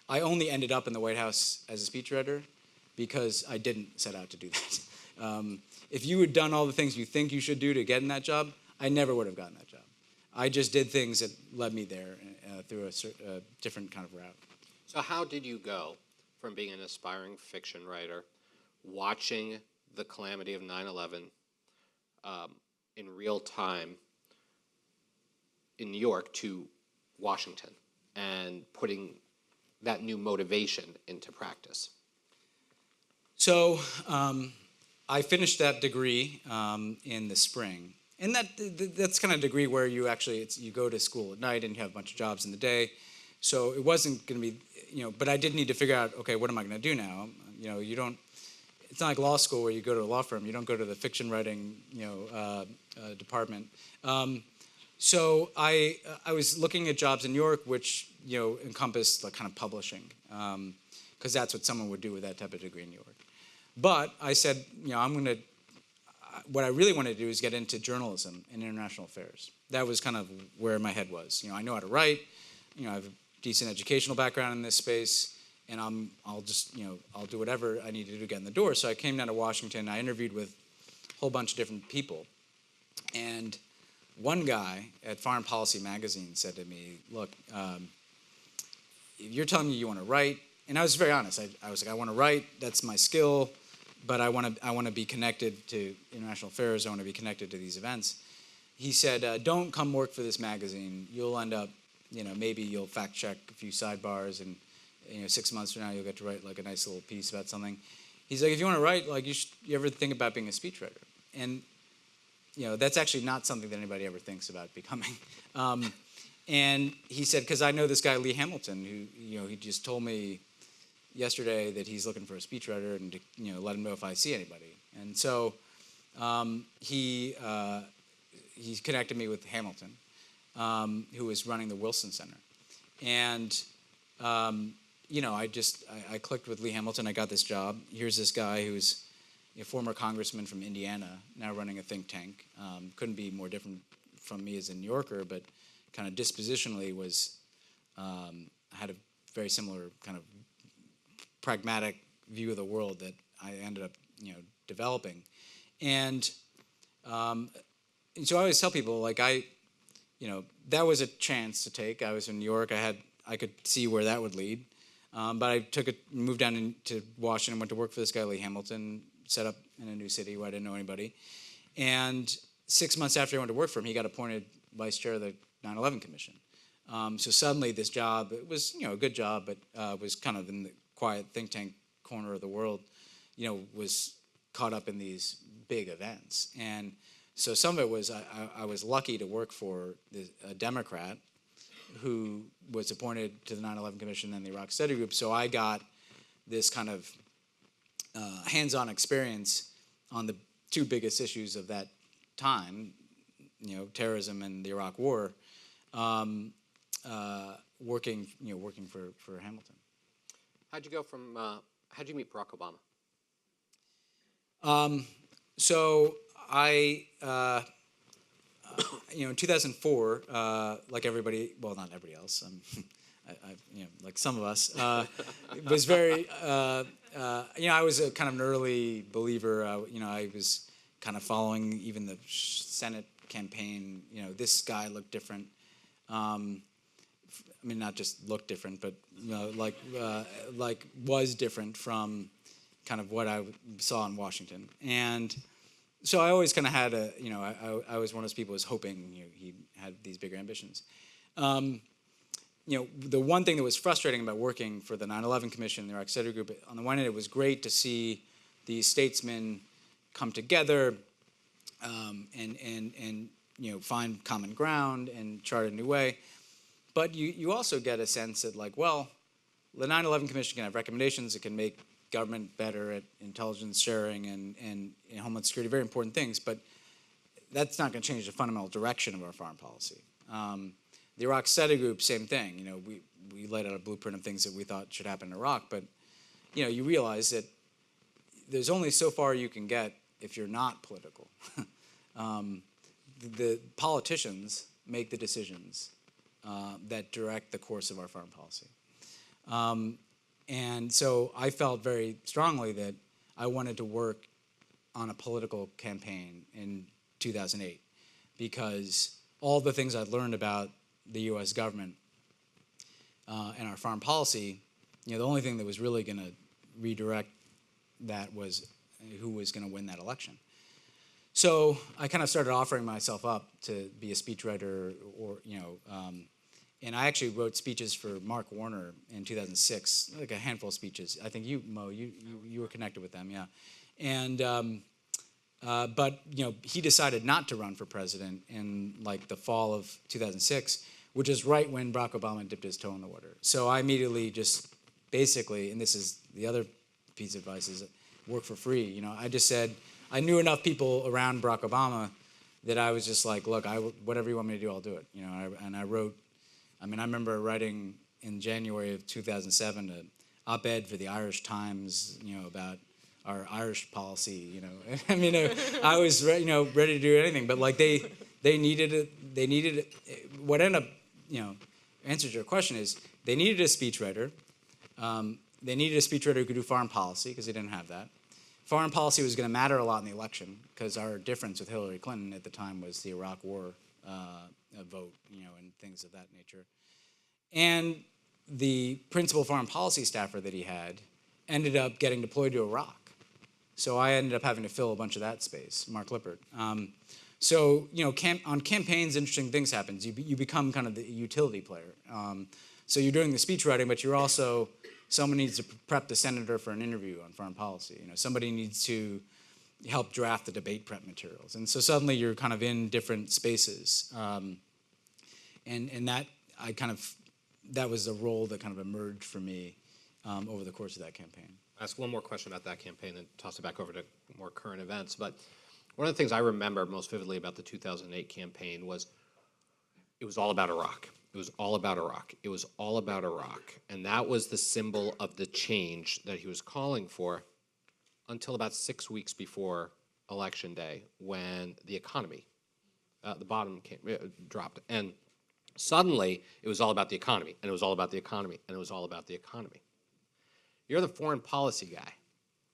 I only ended up in the White House as a speechwriter because I didn't set out to do that. If you had done all the things you think you should do to get in that job, I never would have gotten that job. I just did things that led me there through a different kind of route. So how did you go from being an aspiring fiction writer, watching the calamity of 9/11 in real time in New York, to Washington and putting that new motivation into practice? So I finished that degree in the spring. And that's kind of a degree where you go to school at night and you have a bunch of jobs in the day. So it wasn't going to be, but I did need to figure out, okay, what am I going to do now? It's not like law school where you go to a law firm. You don't go to the fiction writing, department. So I was looking at jobs in New York, which, encompassed like kind of publishing, because that's what someone would do with that type of degree in New York. But I said, what I really wanted to do is get into journalism and international affairs. That was kind of where my head was. I know how to write. I have a decent educational background in this space, and I'll do whatever I need to do to get in the door. So I came down to Washington. I interviewed with a whole bunch of different people, and one guy at Foreign Policy magazine said to me, "Look, you're telling me you want to write," and I was very honest. I was like, "I want to write. That's my skill." But I want to be connected to international affairs. I want to be connected to these events. He said, "Don't come work for this magazine. You'll end up, maybe you'll fact check a few sidebars, and 6 months from now you'll get to write like a nice little piece about something." He's like, "If you want to write, like you ever think about being a speechwriter?" And that's actually not something that anybody ever thinks about becoming. And he said, because I know this guy Lee Hamilton, who he just told me yesterday that he's looking for a speechwriter, and to let him know if I see anybody. And so he connected me with Hamilton, who was running the Wilson Center, and I clicked with Lee Hamilton. I got this job. Here's this guy who's a former congressman from Indiana, now running a think tank. Couldn't be more different from me as a New Yorker, but kind of dispositionally had a very similar kind of pragmatic view of the world that I ended up, developing, and so I always tell people, like, that was a chance to take. I was in New York. I could see where that would lead, but I moved down to Washington, went to work for this guy Lee Hamilton, set up in a new city where I didn't know anybody, and 6 months after I went to work for him, he got appointed vice chair of the 9/11 Commission. So suddenly this job, it was a good job, but was kind of in the quiet think tank corner of the world, was caught up in these big events. And so some of it was I was lucky to work for a Democrat who was appointed to the 9/11 Commission and the Iraq Study Group. So I got this kind of hands-on experience on the two biggest issues of that time, terrorism and the Iraq War, working for Hamilton. How'd you meet Barack Obama? So I, in 2004, like everybody, well, not everybody else, like some of us, was very, I was a kind of an early believer. I was kind of following even the Senate campaign. This guy looked different. Not just looked different, but like was different from kind of what I saw in Washington. And so I always kind of had I was one of those people who was hoping he had these bigger ambitions. The one thing that was frustrating about working for the 9/11 Commission, the Iraq Study Group, on the one hand, it was great to see these statesmen come together and find common ground and chart a new way. But you also get a sense that, the 9/11 Commission can have recommendations. It can make government better at intelligence sharing and homeland security, very important things. But that's not going to change the fundamental direction of our foreign policy. The Iraq Study Group, same thing. We laid out a blueprint of things that we thought should happen in Iraq. But you realize that there's only so far you can get if you're not political. The politicians make the decisions that direct the course of our foreign policy. And so I felt very strongly that I wanted to work on a political campaign in 2008 because all the things I'd learned about the U.S. government and our foreign policy, the only thing that was really going to redirect that was who was going to win that election. So I kind of started offering myself up to be a speechwriter, and I actually wrote speeches for Mark Warner in 2006, like a handful of speeches. I think you, Mo, you were connected with them, yeah. And but he decided not to run for president in the fall of 2006, which is right when Barack Obama dipped his toe in the water. So I immediately just basically, and this is the other piece of advice, is work for free. I just said, I knew enough people around Barack Obama that I was just like, look, whatever you want me to do, I'll do it. And I wrote, I remember writing in January of 2007 an op-ed for the Irish Times, about our Irish policy. I was ready to do anything, but they needed it. They needed it. What ended up, answer to your question is they needed a speechwriter. They needed a speechwriter who could do foreign policy because they didn't have that. Foreign policy was going to matter a lot in the election because our difference with Hillary Clinton at the time was the Iraq War vote, and things of that nature. And the principal foreign policy staffer that he had ended up getting deployed to Iraq. So I ended up having to fill a bunch of that space, Mark Lippert. On campaigns, interesting things happen. You become kind of the utility player. So you're doing the speech writing, but you're also, someone needs to prep the senator for an interview on foreign policy. Somebody needs to help draft the debate prep materials. And so suddenly you're kind of in different spaces. And that was a role that kind of emerged for me over the course of that campaign. I'll ask one more question about that campaign and toss it back over to more current events. But one of the things I remember most vividly about the 2008 campaign was it was all about Iraq. It was all about Iraq. It was all about Iraq. And that was the symbol of the change that he was calling for until about 6 weeks before Election Day, when the economy, the bottom dropped. And suddenly, it was all about the economy, and it was all about the economy, and it was all about the economy. You're the foreign policy guy.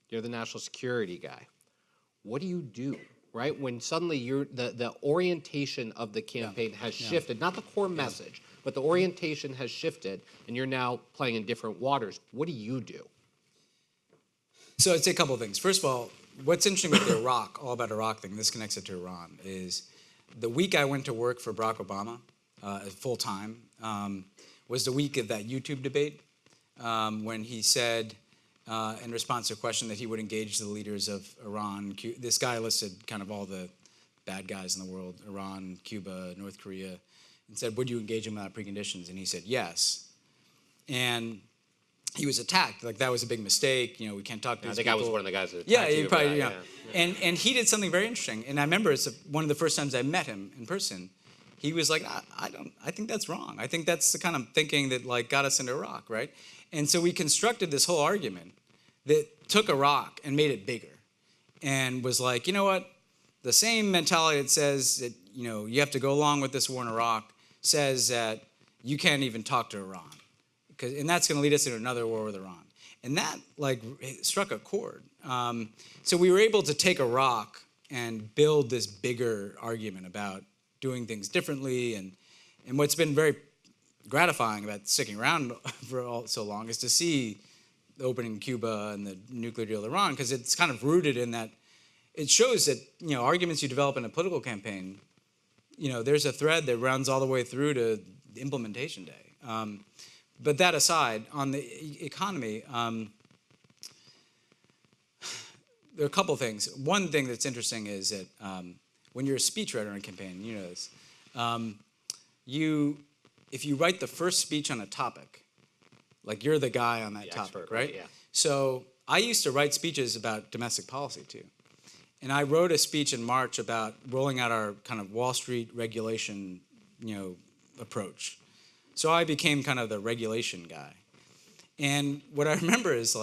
You're the national security guy. What do you do, right? When suddenly the orientation of the campaign has shifted, not the core message, but the orientation has shifted, and you're now playing in different waters. What do you do? So I'd say a couple of things. First of all, what's interesting with the Iraq, all about Iraq thing, this connects it to Iran, is the week I went to work for Barack Obama, full time, was the week of that YouTube debate when he said, in response to a question, that he would engage the leaders of Iran. This guy listed kind of all the bad guys in the world, Iran, Cuba, North Korea, and said, would you engage them without preconditions? And he said, yes. And he was attacked. That was a big mistake. We can't talk to these people. I was one of the guys that attacked Yeah, you probably, yeah. And he did something very interesting. And I remember it's one of the first times I met him in person. He was like, I think that's wrong. I think that's the kind of thinking that got us into Iraq, right? And so we constructed this whole argument that took Iraq and made it bigger. and was like, you know what? The same mentality that says that, you have to go along with this war in Iraq says that you can't even talk to Iran, and that's going to lead us into another war with Iran. And that struck a chord. So we were able to take Iraq and build this bigger argument about doing things differently. And what's been very gratifying about sticking around for so long is to see the opening in Cuba and the nuclear deal with Iran, because it's kind of rooted in that. It shows that arguments you develop in a political campaign, there's a thread that runs all the way through to implementation day. But that aside, on the economy, there are a couple things. One thing that's interesting is that when you're a speechwriter in a campaign, you know this, if you write the first speech on a topic, like you're the guy on that topic, expert, right? Yeah. So I used to write speeches about domestic policy too. And I wrote a speech in March about rolling out our kind of Wall Street regulation, approach. So I became kind of the regulation guy. And what I remember is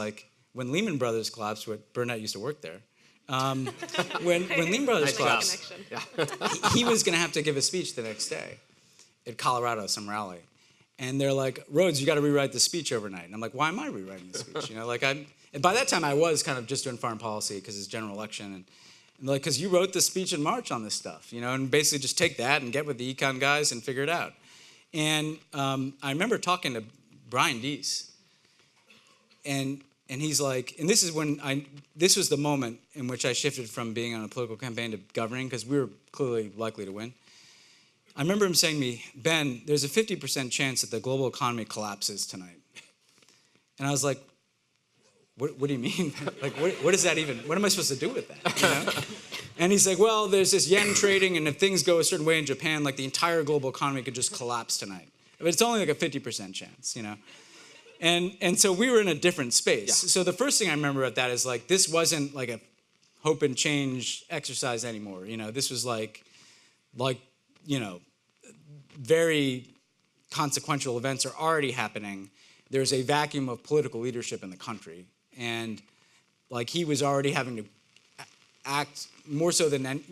when Lehman Brothers collapsed, Bernadette used to work there. When Lehman Brothers collapsed, he was going to have to give a speech the next day at Colorado, some rally. And they're like, Rhodes, you got to rewrite the speech overnight. And I'm like, why am I rewriting the speech? And by that time I was kind of just doing foreign policy because it's general election. And they're like, because you wrote the speech in March on this stuff, and basically just take that and get with the econ guys and figure it out. And I remember talking to Brian Deese, and he's like, and this was the moment in which I shifted from being on a political campaign to governing, because we were clearly likely to win. I remember him saying to me, Ben, there's a 50% chance that the global economy collapses tonight. And I was like, what do you mean? What does that even, what am I supposed to do with that? And he's like, well, there's this yen trading, and if things go a certain way in Japan, the entire global economy could just collapse tonight. But it's only a 50% chance, And so we were in a different space. Yeah. So the first thing I remember about that is this wasn't a hope and change exercise anymore. This was very consequential events are already happening. There's a vacuum of political leadership in the country. And he was already having to act more so than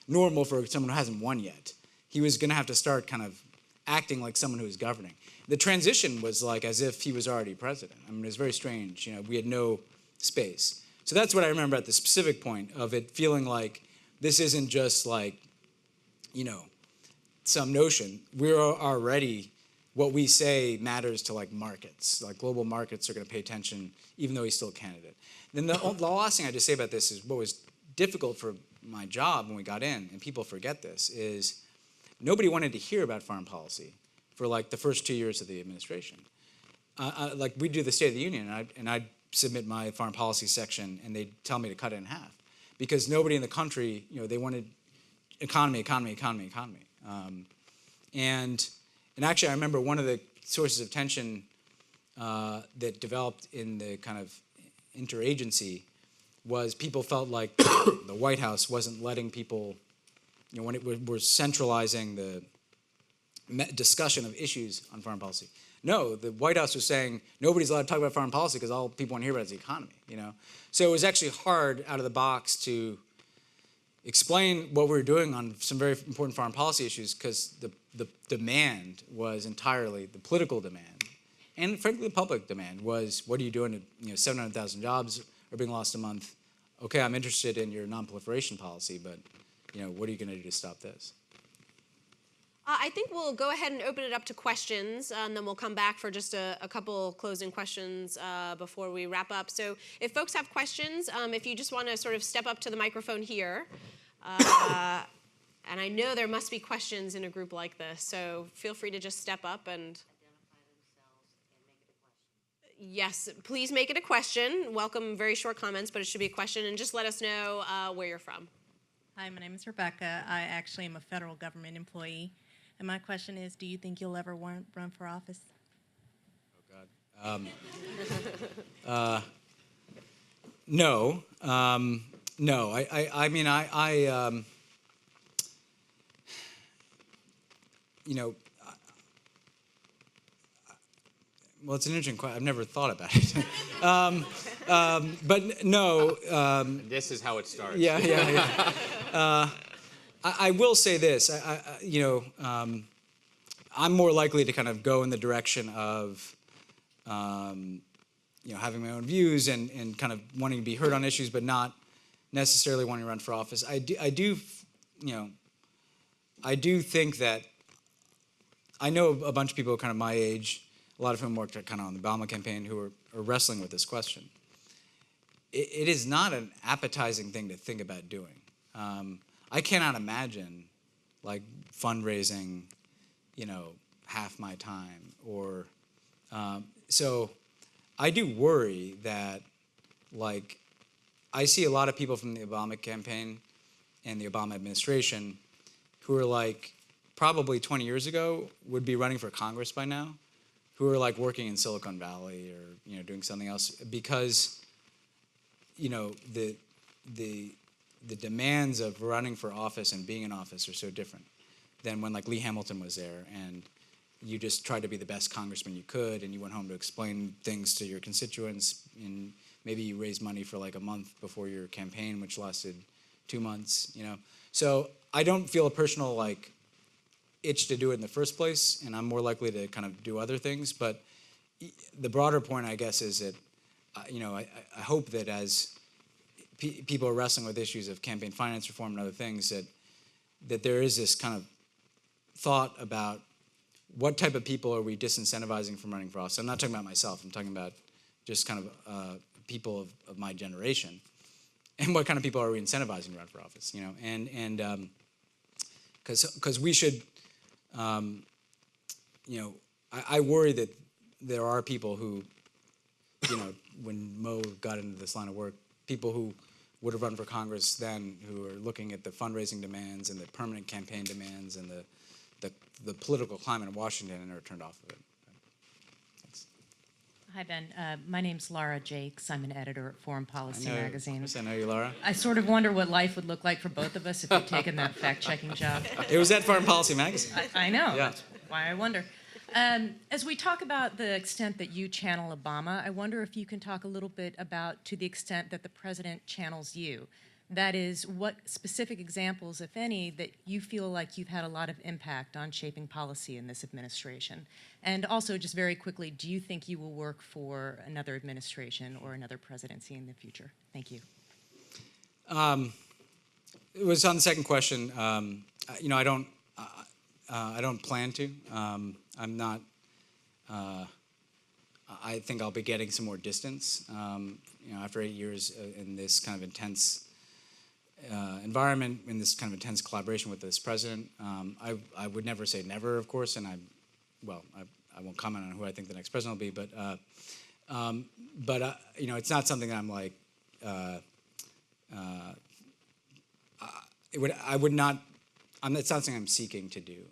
normal for someone who hasn't won yet. He was going to have to start kind of acting like someone who was governing. The transition was as if he was already president. I mean, it was very strange. We had no space. So that's what I remember at the specific point of it feeling like this isn't just some notion. We're already, what we say matters to markets. Global markets are going to pay attention even though he's still a candidate. Then the last thing I just say about this is what was difficult for my job when we got in, and people forget this, is nobody wanted to hear about foreign policy for the first 2 years of the administration. We do the State of the Union, and I'd submit my foreign policy section, and they'd tell me to cut it in half because nobody in the country, they wanted economy. And actually, I remember one of the sources of tension that developed in the kind of interagency was people felt like the White House wasn't letting people, when it was centralizing the discussion of issues on foreign policy. No, the White House was saying nobody's allowed to talk about foreign policy because all people want to hear about is the economy. So it was actually hard out of the box to explain what we were doing on some very important foreign policy issues because the demand was entirely the political demand, and frankly the public demand was, what are you doing to 700,000 jobs are being lost a month? Okay, I'm interested in your non-proliferation policy, but what are you going to do to stop this? I think we'll go ahead and open it up to questions, and then we'll come back for just a couple closing questions before we wrap up. So if folks have questions, if you just want to sort of step up to the microphone here, and I know there must be questions in a group like this, so feel free to just step up and yes, please make it a question. Welcome very short comments, but it should be a question, and just let us know where you're from. Hi, my name is Rebecca. I actually am a federal government employee. And my question is, do you think you'll ever run for office? Oh, God. No. No. I mean, Well, it's an interesting question. I've never thought about it. But no. This is how it starts. Yeah. I will say this. I'm more likely to kind of go in the direction of, having my own views and kind of wanting to be heard on issues, but not necessarily wanting to run for office. I do think that I know a bunch of people kind of my age, a lot of whom worked kind of on the Obama campaign, who are wrestling with this question. It is not an appetizing thing to think about doing. I cannot imagine like fundraising, half my time or so. I do worry that like I see a lot of people from the Obama campaign and the Obama administration who are like probably 20 years ago would be running for Congress by now, who are like working in Silicon Valley or doing something else because the demands of running for office and being in office are so different than when like Lee Hamilton was there and you just tried to be the best congressman you could and you went home to explain things to your constituents and maybe you raised money for like a month before your campaign, which lasted 2 months, So I don't feel a personal like itch to do it in the first place, and I'm more likely to kind of do other things. But the broader point, I guess, is that, I hope that as people are wrestling with issues of campaign finance reform and other things, that there is this kind of thought about what type of people are we disincentivizing from running for office. I'm not talking about myself. I'm talking about just kind of people of my generation, and what kind of people are we incentivizing to run for office? And because we should. I worry that there are people who, when Mo got into this line of work, people who would have run for Congress then who are looking at the fundraising demands and the permanent campaign demands and the political climate in Washington and are turned off of it. Thanks. Hi, Ben. My name's Laura Jakes. I'm an editor at Foreign Policy Magazine. I know you, Laura. I sort of wonder what life would look like for both of us if we'd taken that fact-checking job. It was at Foreign Policy Magazine. I know. Yeah. That's why I wonder. As we talk about the extent that you channel Obama, I wonder if you can talk a little bit about to the extent that the president channels you. That is, what specific examples, if any, that you feel like you've had a lot of impact on shaping policy in this administration? And also, just very quickly, do you think you will work for another administration or another presidency in the future? Thank you. It was on the second question. I don't plan to. I'm not. I think I'll be getting some more distance. After 8 years in this kind of intense environment, in this kind of intense collaboration with this president, I would never say never, of course, and I won't comment on who I think the next president will be, but it's not something that I'm like. It's not something I'm seeking to do.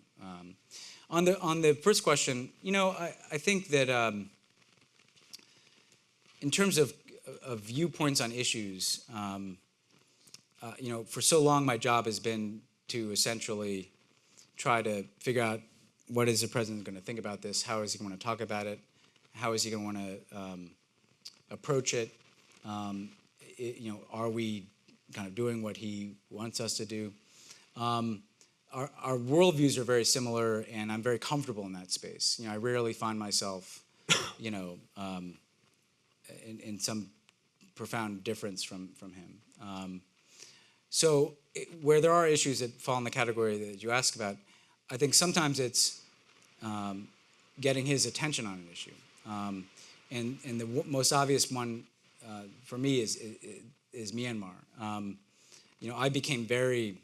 On the first question, I think that in terms of viewpoints on issues, for so long my job has been to essentially try to figure out what is the president going to think about this, how is he going to talk about it, how is he going to want to approach it, are we kind of doing what he wants us to do. Our worldviews are very similar, and I'm very comfortable in that space. I rarely find myself, in some profound difference from him. Where there are issues that fall in the category that you ask about, I think sometimes it's getting his attention on an issue. And the most obvious one for me is Myanmar. I became very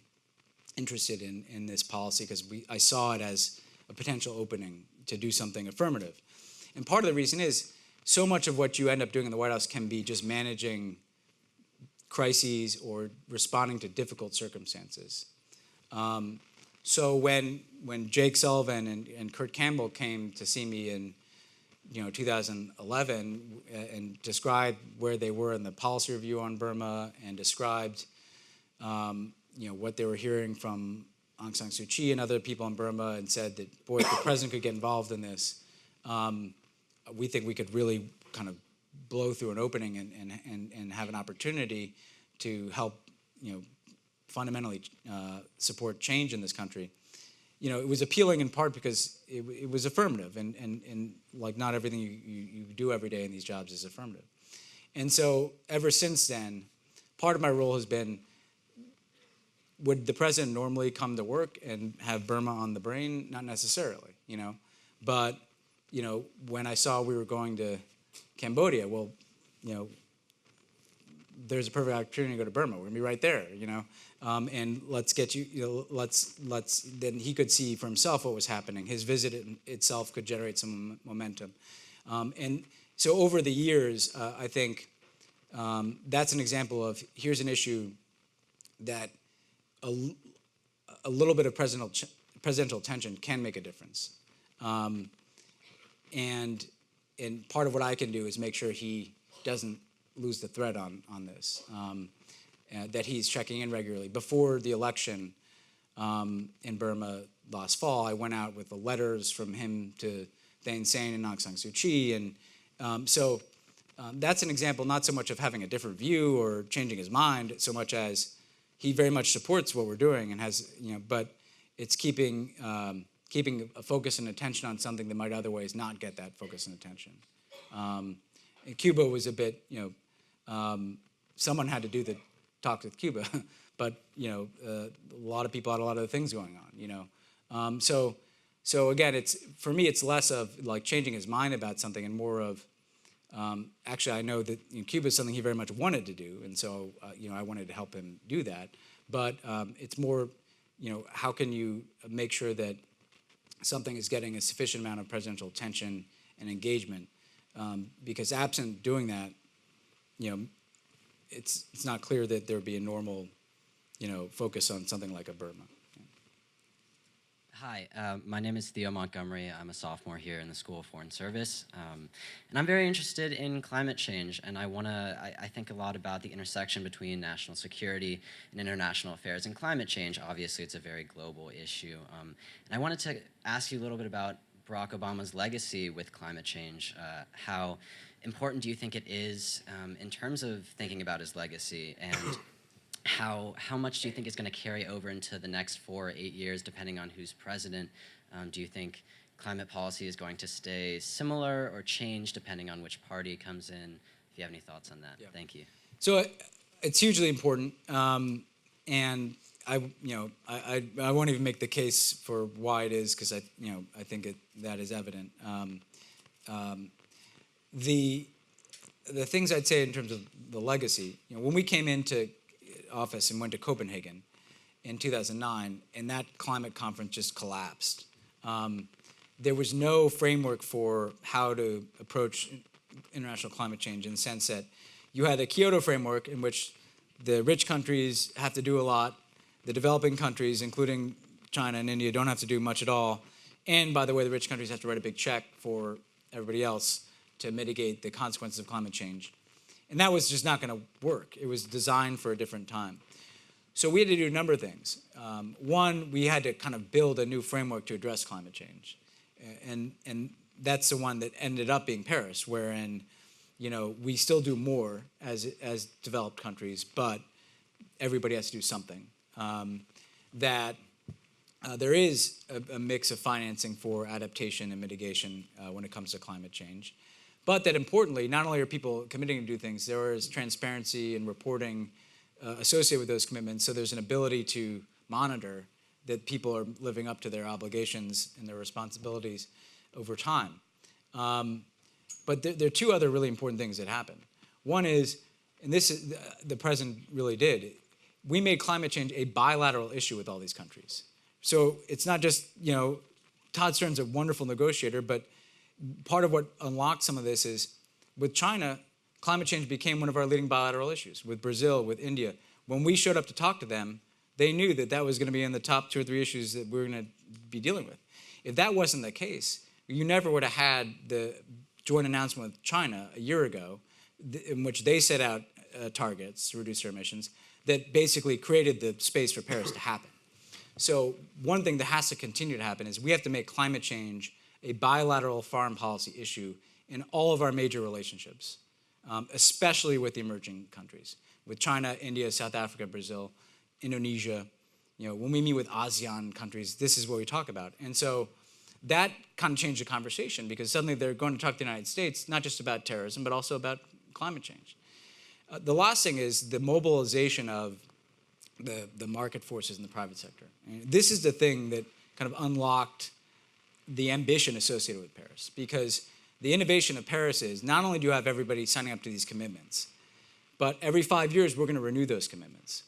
interested in this policy because I saw it as a potential opening to do something affirmative. And part of the reason is so much of what you end up doing in the White House can be just managing crises or responding to difficult circumstances. So when Jake Sullivan and Kurt Campbell came to see me in 2011 and described where they were in the policy review on Burma and described what they were hearing from Aung San Suu Kyi and other people in Burma and said that, boy, if the president could get involved in this, we think we could really kind of blow through an opening and have an opportunity to help, fundamentally support change in this country. It was appealing in part because it was affirmative, and like not everything you do every day in these jobs is affirmative. And so ever since then, part of my role has been, would the president normally come to work and have Burma on the brain? Not necessarily, But, when I saw we were going to Cambodia, well, there's a perfect opportunity to go to Burma. We're gonna be right there, and let's get you, let's, then he could see for himself what was happening. His visit itself could generate some momentum. And so over the years, I think that's an example of, here's an issue that a little bit of presidential attention can make a difference. And part of what I can do is make sure he doesn't lose the thread on this, that he's checking in regularly. Before the election in Burma last fall, I went out with the letters from him to Thein Sein and Aung San Suu Kyi, and so that's an example not so much of having a different view or changing his mind, so much as he very much supports what we're doing and has, but it's keeping a focus and attention on something that might otherwise not get that focus and attention. And Cuba was a bit, someone had to do the talk with Cuba, but a lot of people had a lot of other things going on. So again, for me, it's less of like changing his mind about something and more of, actually, I know that Cuba is something he very much wanted to do, and so I wanted to help him do that. But it's more, how can you make sure that something is getting a sufficient amount of presidential attention and engagement? Because absent doing that, it's not clear that there would be a normal, focus on something like a Burma. Hi, my name is Theo Montgomery. I'm a sophomore here in the School of Foreign Service, and I'm very interested in climate change, and I think a lot about the intersection between national security and international affairs and climate change. Obviously, it's a very global issue, and I wanted to ask you a little bit about Barack Obama's legacy with climate change. How important do you think it is in terms of thinking about his legacy, and how much do you think is going to carry over into the next 4 or 8 years, depending on who's president? Do you think climate policy is going to stay similar or change depending on which party comes in? If you have any thoughts on that, Thank you. So it's hugely important, and I won't even make the case for why it is, because I think that is evident. The things I'd say in terms of the legacy, when we came into office and went to Copenhagen in 2009, and that climate conference just collapsed. There was no framework for how to approach international climate change, in the sense that you had a Kyoto framework in which the rich countries have to do a lot, the developing countries, including China and India, don't have to do much at all, and by the way, the rich countries have to write a big check for everybody else to mitigate the consequences of climate change. And that was just not going to work. It was designed for a different time. So we had to do a number of things. One, we had to kind of build a new framework to address climate change. And that's the one that ended up being Paris, wherein we still do more as developed countries, but everybody has to do something. There is a mix of financing for adaptation and mitigation when it comes to climate change. But that importantly, not only are people committing to do things, there is transparency and reporting associated with those commitments, so there's an ability to monitor that people are living up to their obligations and their responsibilities over time. But there are two other really important things that happen. One is, and this is, the president really did, we made climate change a bilateral issue with all these countries. So it's not just, Todd Stern's a wonderful negotiator, but part of what unlocked some of this is, with China, climate change became one of our leading bilateral issues. With Brazil, with India, when we showed up to talk to them, they knew that that was going to be in the top 2 or 3 issues that we were going to be dealing with. If that wasn't the case, you never would have had the joint announcement with China a year ago, in which they set out targets to reduce their emissions, that basically created the space for Paris to happen. So one thing that has to continue to happen is we have to make climate change a bilateral foreign policy issue in all of our major relationships, especially with the emerging countries, with China, India, South Africa, Brazil, Indonesia. When we meet with ASEAN countries, this is what we talk about. And so that kind of changed the conversation, because suddenly they're going to talk to the United States, not just about terrorism, but also about climate change. The last thing is the mobilization of the market forces in the private sector. And this is the thing that kind of unlocked the ambition associated with Paris, because the innovation of Paris is not only do you have everybody signing up to these commitments, but every 5 years we're going to renew those commitments.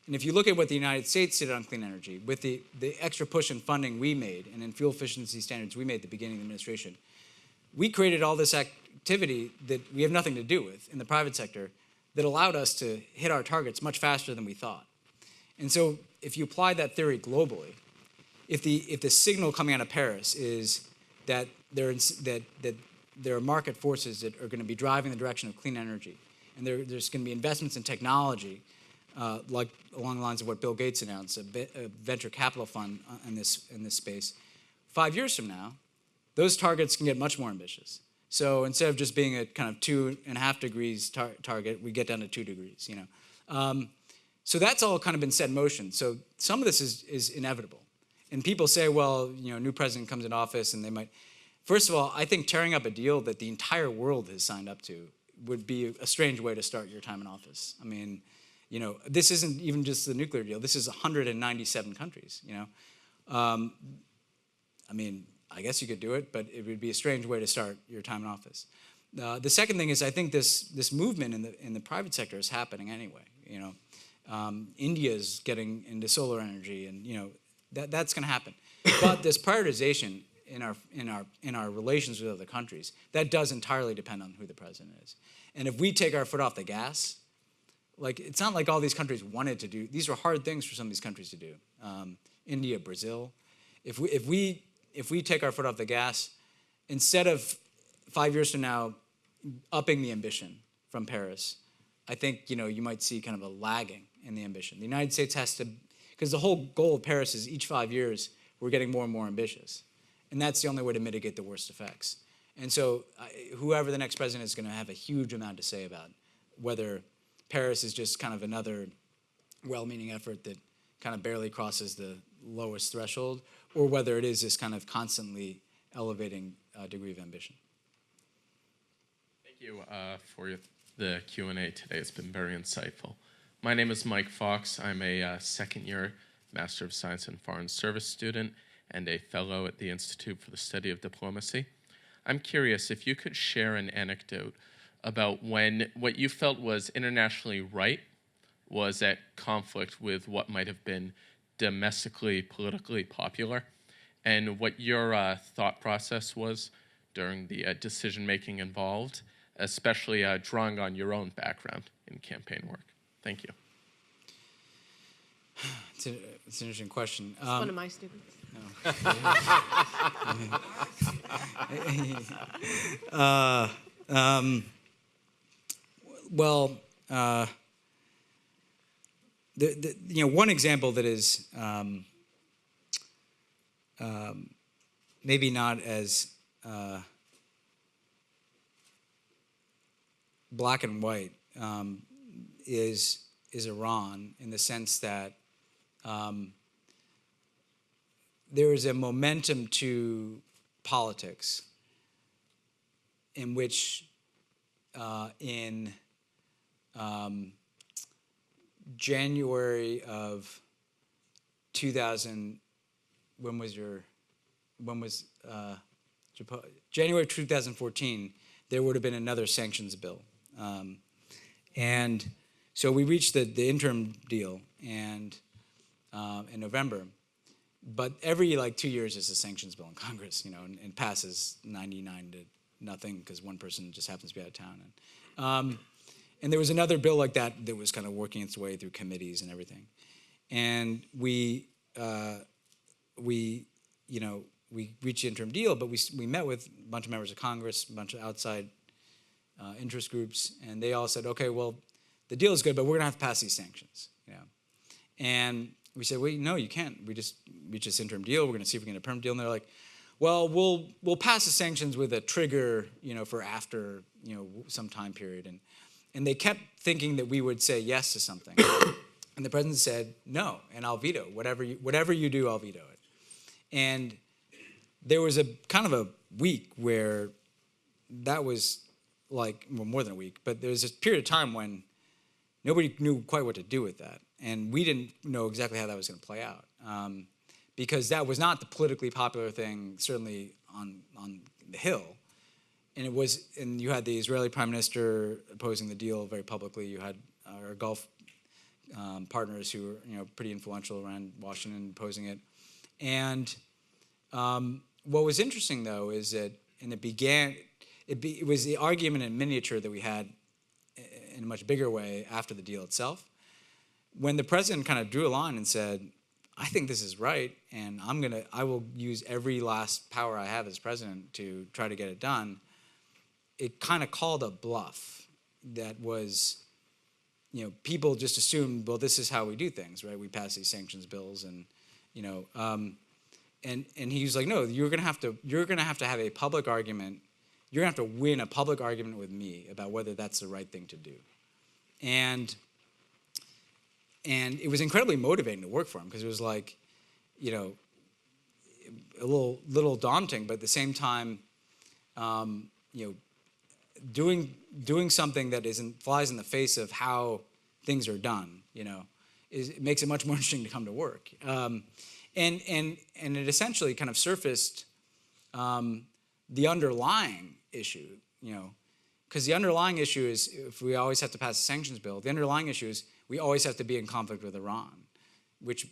And if you look at what the United States did on clean energy, with the extra push in funding we made and in fuel efficiency standards we made at the beginning of the administration, we created all this activity that we have nothing to do with in the private sector that allowed us to hit our targets much faster than we thought. And so if you apply that theory globally, if the signal coming out of Paris is that there are market forces that are going to be driving the direction of clean energy, and there's going to be investments in technology, like along the lines of what Bill Gates announced, a venture capital fund in this space, 5 years from now, those targets can get much more ambitious. So instead of just being a kind of 2.5 degrees target, we get down to 2 degrees. So that's all kind of been set in motion. So some of this is inevitable. And people say, well, new president comes in office and they might. First of all, I think tearing up a deal that the entire world has signed up to would be a strange way to start your time in office. I mean, this isn't even just the nuclear deal. This is 197 countries. I mean, I guess you could do it, but it would be a strange way to start your time in office. The second thing is, I think this movement in the private sector is happening anyway. India is getting into solar energy, and that's going to happen. But this prioritization in our relations with other countries, that does entirely depend on who the president is. And if we take our foot off the gas, it's not like all these countries wanted to do. These were hard things for some of these countries to do. India, Brazil. If we take our foot off the gas, instead of 5 years from now upping the ambition from Paris, I think you might see kind of a lagging in the ambition. The United States has to, because the whole goal of Paris is each 5 years we're getting more and more ambitious, and that's the only way to mitigate the worst effects. And so whoever the next president is going to have a huge amount to say about whether Paris is just kind of another well-meaning effort that kind of barely crosses the lowest threshold, or whether it is this kind of constantly elevating degree of ambition. Thank you for the Q&A today. It's been very insightful. My name is Mike Fox. I'm a second-year Master of Science in Foreign Service student and a fellow at the Institute for the Study of Diplomacy. I'm curious if you could share an anecdote about when what you felt was internationally right was at conflict with what might have been domestically, politically popular, and what your thought process was during the decision-making involved, especially drawing on your own background in campaign work. Thank you. It's an interesting question. It's one of my students. One example that is maybe not as black and white is Iran, in the sense that there is a momentum to politics in which in January of 2000, January 2014, there would have been another sanctions bill. And so we reached the interim deal and in November, but every 2 years there's a sanctions bill in Congress, and passes 99 to nothing because one person just happens to be out of town. And there was another bill like that was kind of working its way through committees and everything. And we reached the interim deal, but we met with a bunch of members of Congress, a bunch of outside interest groups, and they all said, okay, well, the deal is good, but we're gonna have to pass these sanctions. And we said, well, no, you can't. We just reached this interim deal. We're gonna see if we can get a permanent deal. And they're like, well, we'll pass the sanctions with a trigger, for after, some time period. And they kept thinking that we would say yes to something. And the president said, no, and I'll veto. Whatever you do, I'll veto it. And there was a kind of a week where that was more than a week, but there was this period of time when nobody knew quite what to do with that. And we didn't know exactly how that was going to play out. Because that was not the politically popular thing, certainly on the Hill. And you had the Israeli prime minister opposing the deal very publicly. You had our Gulf partners who were pretty influential around Washington opposing it. And what was interesting though is that it was the argument in miniature that we had in a much bigger way after the deal itself. When the president kind of drew a line and said, I think this is right, and I will use every last power I have as president to try to get it done. It kind of called a bluff that was, people just assumed, well, this is how we do things, right? We pass these sanctions bills, and and he was like, no, you're gonna have to have a public argument. You're gonna have to win a public argument with me about whether that's the right thing to do, and it was incredibly motivating to work for him because it was like, a little daunting, but at the same time, doing something that flies in the face of how things are done, it makes it much more interesting to come to work. And it essentially kind of surfaced the underlying issue, because the underlying issue is, if we always have to pass a sanctions bill, the underlying issue is we always have to be in conflict with Iran, which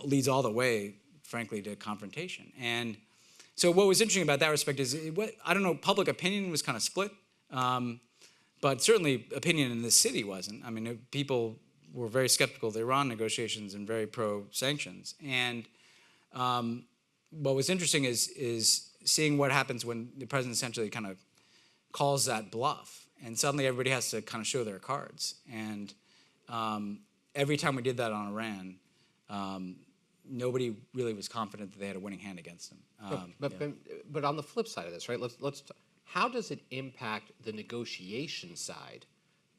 leads all the way, frankly, to confrontation. And so what was interesting about that respect is, I don't know, public opinion was kind of split, but certainly opinion in the city wasn't. I mean, people were very skeptical of the Iran negotiations and very pro-sanctions. And what was interesting is seeing what happens when the president essentially kind of calls that bluff, and suddenly everybody has to kind of show their cards. And every time we did that on Iran, nobody really was confident that they had a winning hand against them. But on the flip side of this, right? How does it impact the negotiation side,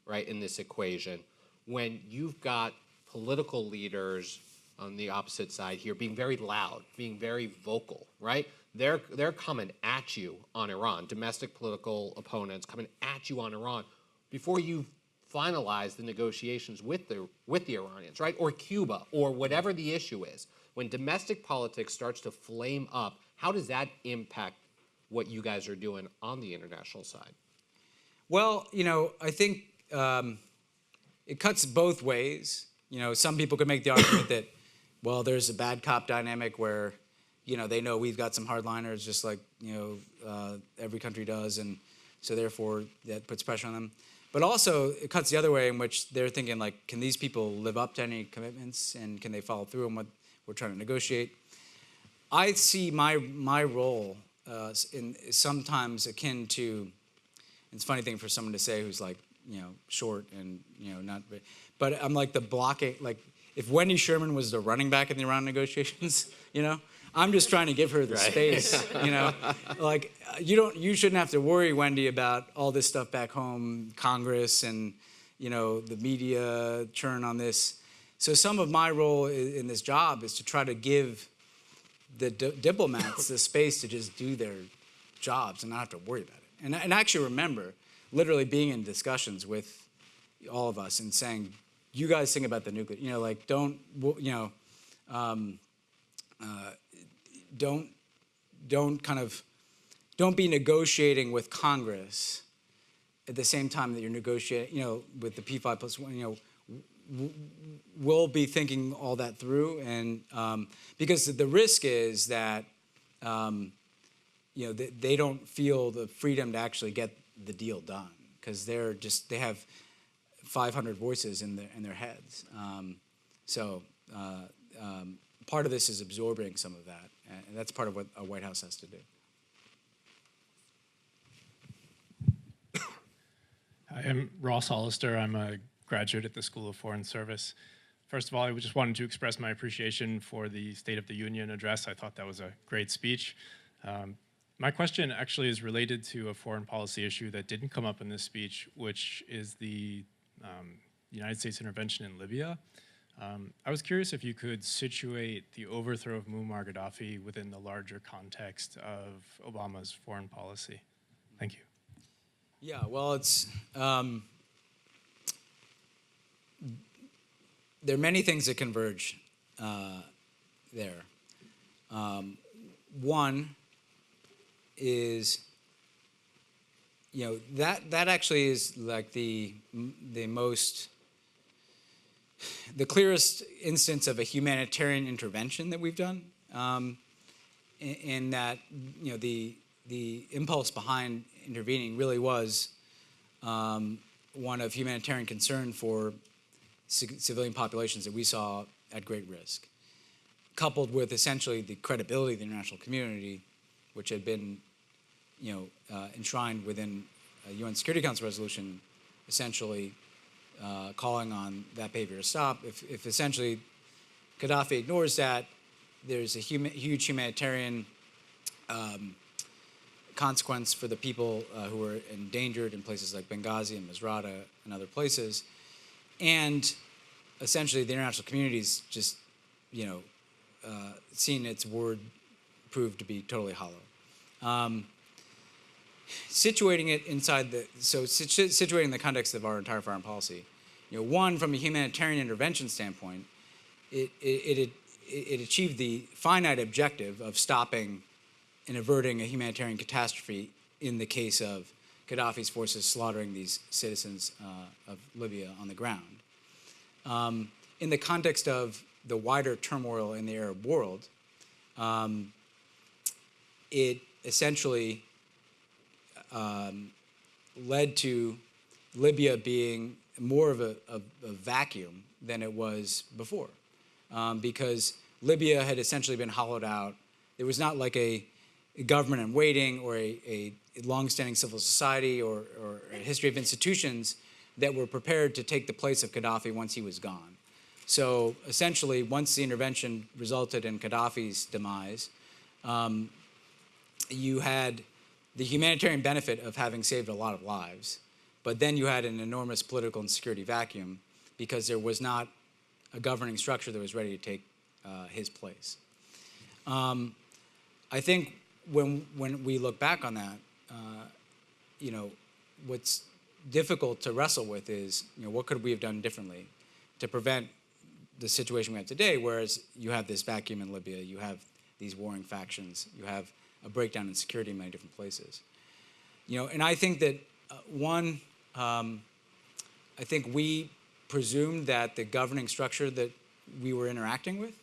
right, in this equation, when you've got political leaders on the opposite side here being very loud, being very vocal, right? They're coming at you on Iran, domestic political opponents coming at you on Iran before you finalize the negotiations with the Iranians, right? Or Cuba, or whatever the issue is. When domestic politics starts to flame up, how does that impact what you guys are doing on the international side? Well, I think it cuts both ways. Some people could make the argument that, well, there's a bad cop dynamic where, they know we've got some hardliners just like, every country does, and so therefore that puts pressure on them. But also it cuts the other way, in which they're thinking, like, can these people live up to any commitments, and can they follow through on what we're trying to negotiate? I see my role in sometimes akin to, it's a funny thing for someone to say who's like, short and, not, but I'm like the blocking, like if Wendy Sherman was the running back in the Iran negotiations, I'm just trying to give her the space, like you shouldn't have to worry, Wendy, about all this stuff back home, Congress and, the media churn on this. So some of my role in this job is to try to give the diplomats the space to just do their jobs and not have to worry about it. And I actually remember literally being in discussions with all of us and saying, you guys think about the nuclear, don't be negotiating with Congress at the same time that you're negotiating, with the P5+1, we'll be thinking all that through, and because the risk is that they don't feel the freedom to actually get the deal done because they have 500 voices in their heads. Part of this is absorbing some of that, and that's part of what a White House has to do. Hi, I'm Ross Hollister. I'm a graduate at the School of Foreign Service. First of all, I just wanted to express my appreciation for the State of the Union address. I thought that was a great speech. My question actually is related to a foreign policy issue that didn't come up in this speech, which is the United States intervention in Libya. I was curious if you could situate the overthrow of Muammar Gaddafi within the larger context of Obama's foreign policy. Thank you. Yeah, well, it's there are many things that converge there. One is, that actually is like the clearest instance of a humanitarian intervention that we've done, in that the impulse behind intervening really was one of humanitarian concern for civilian populations that we saw at great risk, coupled with essentially the credibility of the international community, which had been, enshrined within a UN Security Council resolution, essentially calling on that behavior to stop. If essentially Gaddafi ignores that, there's a huge humanitarian consequence for the people who are endangered in places like Benghazi and Misrata and other places. And essentially the international community's just, seen its word proved to be totally hollow. Situating it inside situating the context of our entire foreign policy, one, from a humanitarian intervention standpoint, it achieved the finite objective of stopping and averting a humanitarian catastrophe in the case of Gaddafi's forces slaughtering these citizens of Libya on the ground. In the context of the wider turmoil in the Arab world, it essentially led to Libya being more of a vacuum than it was before, because Libya had essentially been hollowed out. There was not like a government in waiting or a long-standing civil society or a history of institutions that were prepared to take the place of Gaddafi once he was gone. So essentially, once the intervention resulted in Gaddafi's demise, you had the humanitarian benefit of having saved a lot of lives, but then you had an enormous political and security vacuum because there was not a governing structure that was ready to take his place. I think when we look back on that, what's difficult to wrestle with is, what could we have done differently to prevent the situation we have today, whereas you have this vacuum in Libya, you have these warring factions, you have a breakdown in security in many different places. And I think that, I think we presumed that the governing structure that we were interacting with,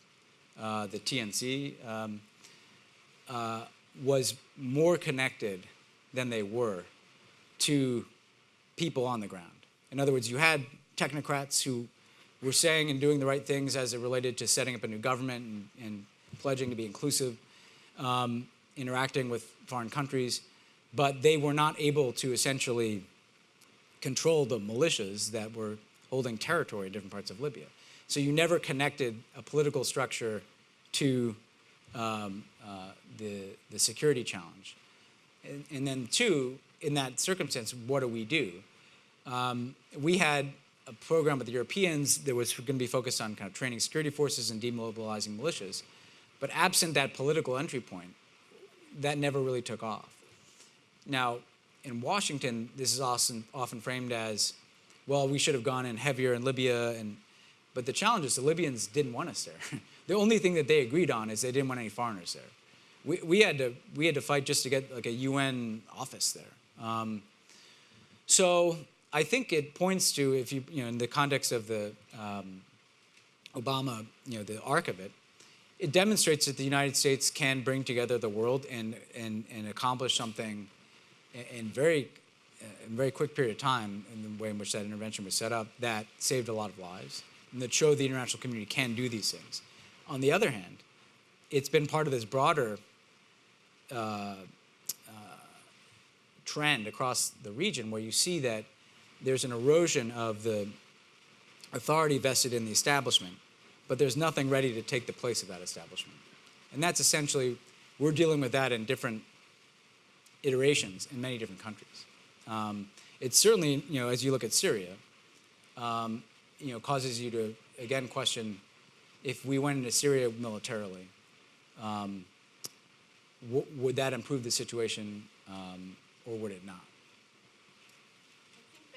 the TNC, was more connected than they were to people on the ground. In other words, you had technocrats who were saying and doing the right things as it related to setting up a new government and pledging to be inclusive, interacting with foreign countries, but they were not able to essentially control the militias that were holding territory in different parts of Libya. So you never connected a political structure to the security challenge. And then two, in that circumstance, what do? We had a program with the Europeans that was going to be focused on kind of training security forces and demobilizing militias. But absent that political entry point, that never really took off. Now, in Washington, this is often framed as, well, we should have gone in heavier in Libya, but the challenge is the Libyans didn't want us there. The only thing that they agreed on is they didn't want any foreigners there. We had to fight just to get like a UN office there. So I think it points to, if you in the context of the Obama, the arc of it, it demonstrates that the United States can bring together the world and accomplish something in very quick period of time in the way in which that intervention was set up that saved a lot of lives and that showed the international community can do these things. On the other hand, it's been part of this broader trend across the region where you see that there's an erosion of the authority vested in the establishment, but there's nothing ready to take the place of that establishment. And that's essentially, we're dealing with that in different iterations in many different countries. It's certainly, as you look at Syria, causes you to, again, question if we went into Syria militarily, would that improve the situation or would it not?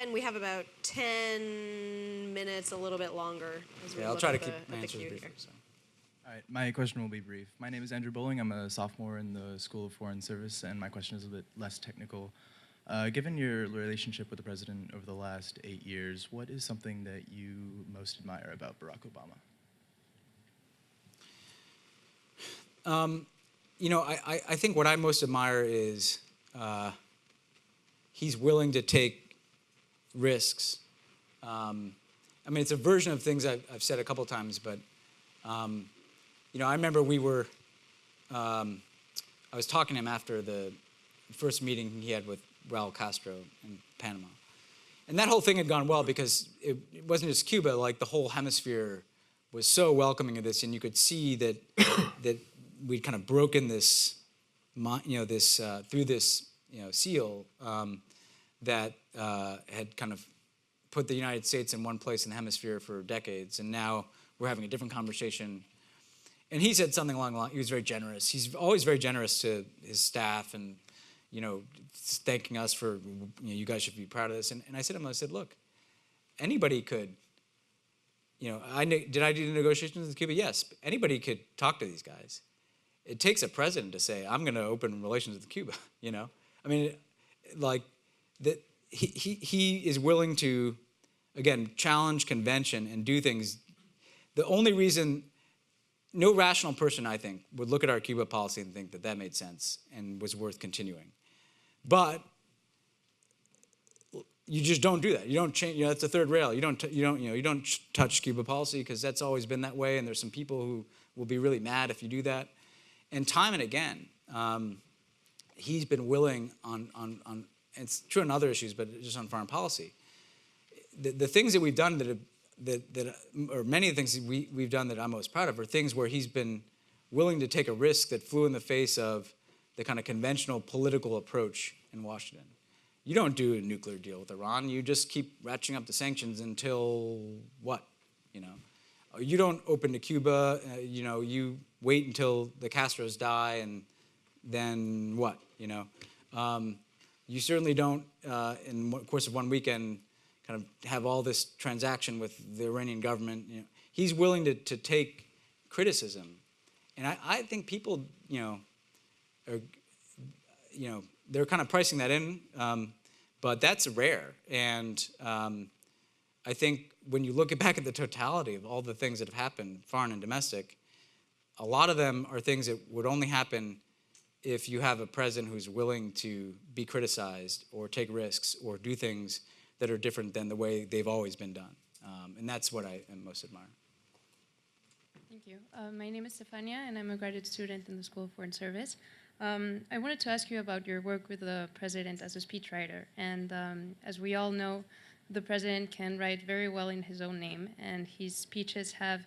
And we have about 10 minutes, a little bit longer. As we I'll look try to at keep the my answers queue brief. here. So. All right, my question will be brief. My name is Andrew Bowling. I'm a sophomore in the School of Foreign Service, and my question is a bit less technical. Given your relationship with the president over the last 8 years, what is something that you most admire about Barack Obama? I think what I most admire is he's willing to take risks. It's a version of things I've said a couple times, but I remember I was talking to him after the first meeting he had with Raul Castro in Panama. And that whole thing had gone well because it wasn't just Cuba, like the whole hemisphere was so welcoming of this, and you could see that that we'd kind of broken this, through this, seal that had kind of put the United States in one place in the hemisphere for decades, and now we're having a different conversation. And he said something along the line. He was very generous. He's always very generous to his staff, and thanking us for you guys should be proud of this. And I said to him, I said, look, anybody could. Did I do the negotiations with Cuba? Yes. Anybody could talk to these guys. It takes a president to say, I'm going to open relations with Cuba. He is willing to, again, challenge convention and do things. The only reason, no rational person, I think, would look at our Cuba policy and think that that made sense and was worth continuing. But you just don't do that. You don't change. That's the third rail. You don't touch Cuba policy because that's always been that way. And there's some people who will be really mad if you do that. And time and again, he's been willing on it's true on other issues, but just on foreign policy. The things that we've done or many of the things that we've done that I'm most proud of are things where he's been willing to take a risk that flew in the face of the kind of conventional political approach in Washington. You don't do a nuclear deal with Iran. You just keep ratcheting up the sanctions until what? You don't open to Cuba. You wait until the Castros die, and then what? You certainly don't, in the course of one weekend, kind of have all this transaction with the Iranian government. He's willing to take criticism, and I think people, are, they're kind of pricing that in, but that's rare. And I think when you look back at the totality of all the things that have happened, foreign and domestic, a lot of them are things that would only happen if you have a president who's willing to be criticized or take risks or do things that are different than the way they've always been done. And that's what I most admire. Thank you. My name is Stefania, and I'm a graduate student in the School of Foreign Service. I wanted to ask you about your work with the president as a speechwriter. And as we all know, the president can write very well in his own name, and his speeches have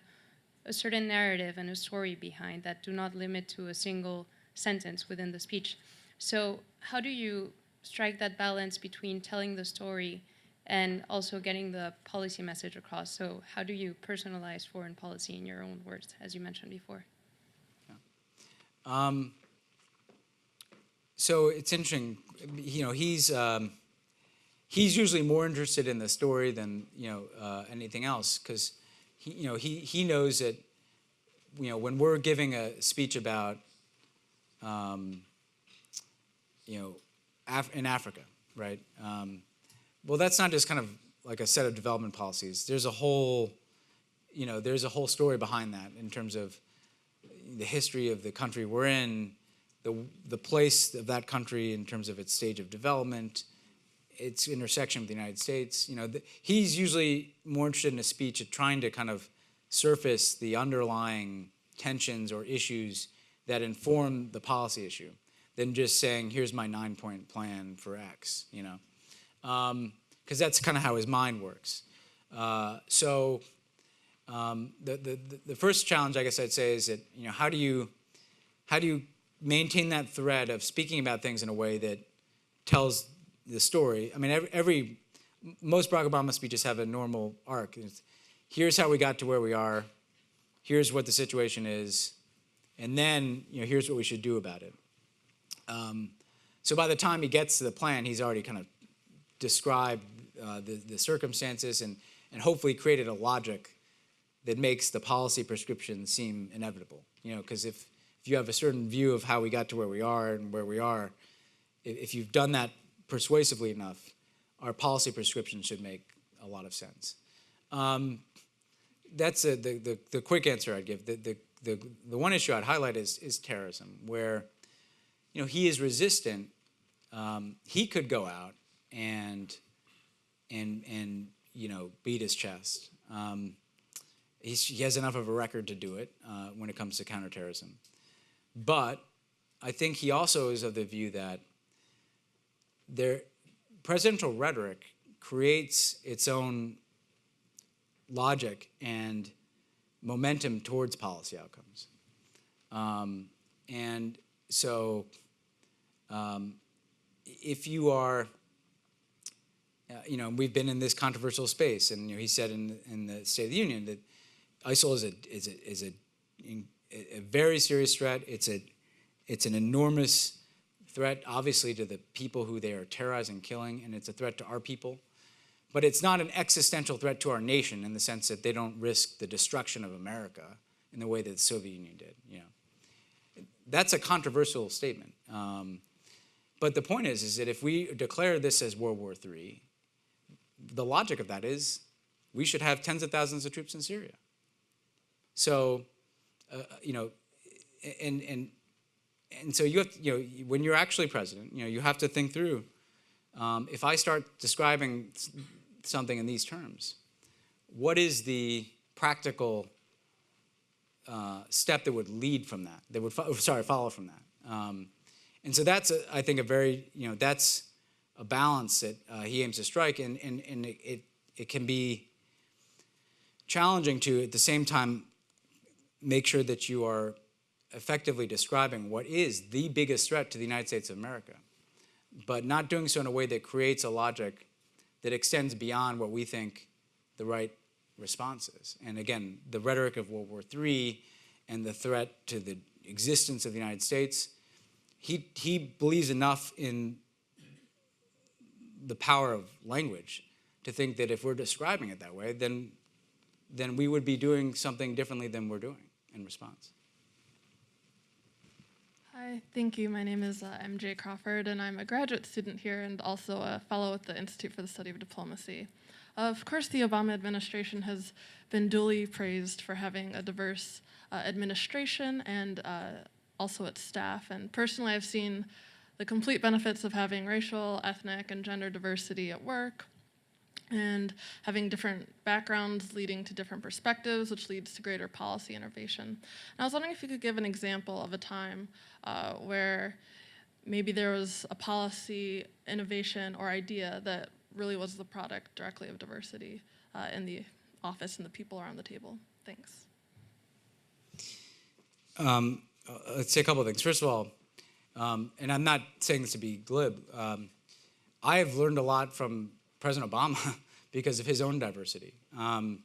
a certain narrative and a story behind that do not limit to a single sentence within the speech. So how do you strike that balance between telling the story and also getting the policy message across? So how do you personalize foreign policy in your own words, as you mentioned before? Yeah. So it's interesting. He's usually more interested in the story than anything else, because he knows that when we're giving a speech about in Africa, right? Well, that's not just kind of like a set of development policies. There's a whole story behind that in terms of the history of the country we're in, the place of that country in terms of its stage of development, its intersection with the United States. He's usually more interested in a speech at trying to kind of surface the underlying tensions or issues that inform the policy issue than just saying, here's my 9-point plan for X, because that's kind of how his mind works. The first challenge, I guess I'd say, is that how do you maintain that thread of speaking about things in a way that tells the story? I mean, most Barack Obama speeches have a normal arc. Here's how we got to where we are. Here's what the situation is, and then here's what we should do about it. So by the time he gets to the plan, he's already kind of described the circumstances and hopefully created a logic that makes the policy prescription seem inevitable. Because if you have a certain view of how we got to where we are and where we are, if you've done that persuasively enough, our policy prescription should make a lot of sense. That's the quick answer I'd give. The one issue I'd highlight is terrorism, where he is resistant. He could go out and beat his chest. He has enough of a record to do it when it comes to counterterrorism. But I think he also is of the view that presidential rhetoric creates its own logic and momentum towards policy outcomes. And so if you are, we've been in this controversial space, and he said in the State of the Union that ISIL is a very serious threat. It's an enormous threat, obviously, to the people who they are terrorizing and killing, and it's a threat to our people. But it's not an existential threat to our nation in the sense that they don't risk the destruction of America in the way that the Soviet Union did. That's a controversial statement. But the point is that if we declare this as World War III, the logic of that is we should have tens of thousands of troops in Syria. So, and so you have when you're actually president, you have to think through. If I start describing something in these terms, what is the practical step that would lead from that? That would follow from that. And so that's I think a very that's a balance that he aims to strike, and it can be challenging to at the same time make sure that you are effectively describing what is the biggest threat to the United States of America, but not doing so in a way that creates a logic that extends beyond what we think the right response is. And again, the rhetoric of World War III and the threat to the existence of the United States, he believes enough in the power of language to think that if we're describing it that way, then we would be doing something differently than we're doing in response. Hi, thank you. My name is MJ Crawford, and I'm a graduate student here and also a fellow at the Institute for the Study of Diplomacy. Of course, the Obama administration has been duly praised for having a diverse administration and also its staff. And personally, I've seen the complete benefits of having racial, ethnic, and gender diversity at work, and having different backgrounds leading to different perspectives, which leads to greater policy innovation. And I was wondering if you could give an example of a time where maybe there was a policy innovation or idea that really was the product directly of diversity in the office and the people around the table. Thanks. Let's say a couple of things. First of all, and I'm not saying this to be glib, I have learned a lot from President Obama because of his own diversity. And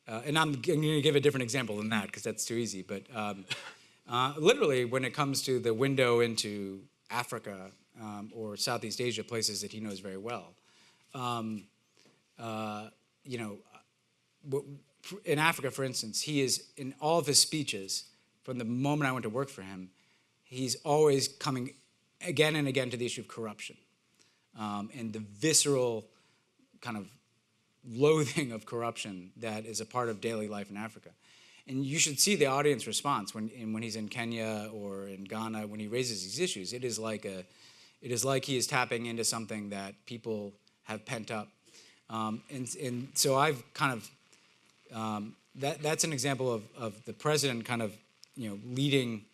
I'm going to give a different example than that because that's too easy. But literally, when it comes to the window into Africa or Southeast Asia, places that he knows very well, in Africa, for instance, he is, in all of his speeches, from the moment I went to work for him, he's always coming again and again to the issue of corruption and the visceral kind of loathing of corruption that is a part of daily life in Africa. And you should see the audience response when he's in Kenya or in Ghana when he raises these issues. It is like he is tapping into something that people have pent up. And so I've kind of that's an example of the president kind of leading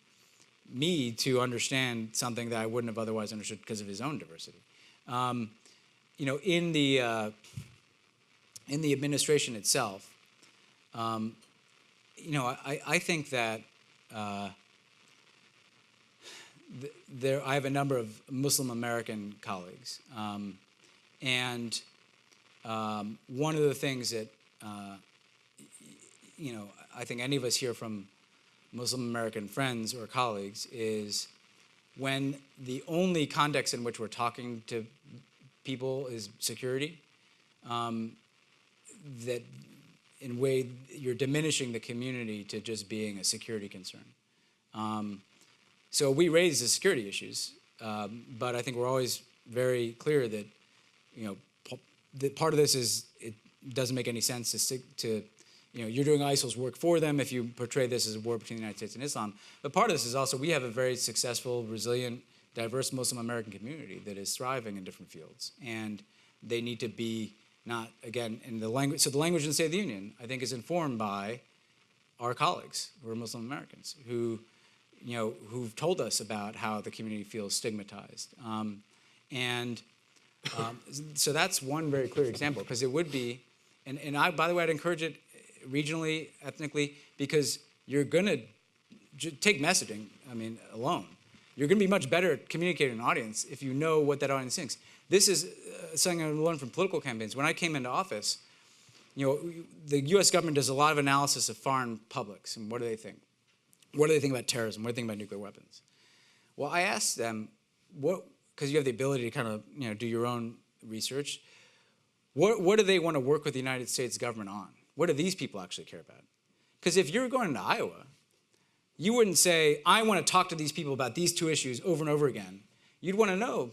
me to understand something that I wouldn't have otherwise understood because of his own diversity. in the administration itself, you know, I think that I have a number of Muslim American colleagues, and one of the things that you know, I think any of us hear from Muslim American friends or colleagues is when the only context in which we're talking to people is security, that in a way you're diminishing the community to just being a security concern. So we raise the security issues, but I think we're always very clear that, you know, that part of this is it doesn't make any sense to stick to, you know, you're doing ISIL's work for them if you portray this as a war between the United States and Islam. But part of this is also we have a very successful, resilient, diverse Muslim American community that is thriving in different fields. And they need to be not, again, in the language, so the language in the State of the Union, I think, is informed by our colleagues who are Muslim Americans who, you know, who've told us about how the community feels stigmatized. So that's one very clear example, because it would be, and I, by the way, I'd encourage it regionally, ethnically, because you're gonna take messaging, I mean, alone. You're gonna be much better at communicating to an audience if you know what that audience thinks. This is something I learned from political campaigns. When I came into office, you know, the US government does a lot of analysis of foreign publics, and what do they think? What do they think about terrorism? What do they think about nuclear weapons? Well, I asked them, because you have the ability to kind of, you know, do your own research, what do they want to work with the United States government on? What do these people actually care about? Because if you're going to Iowa, you wouldn't say, I want to talk to these people about these two issues over and over again. You'd want to know,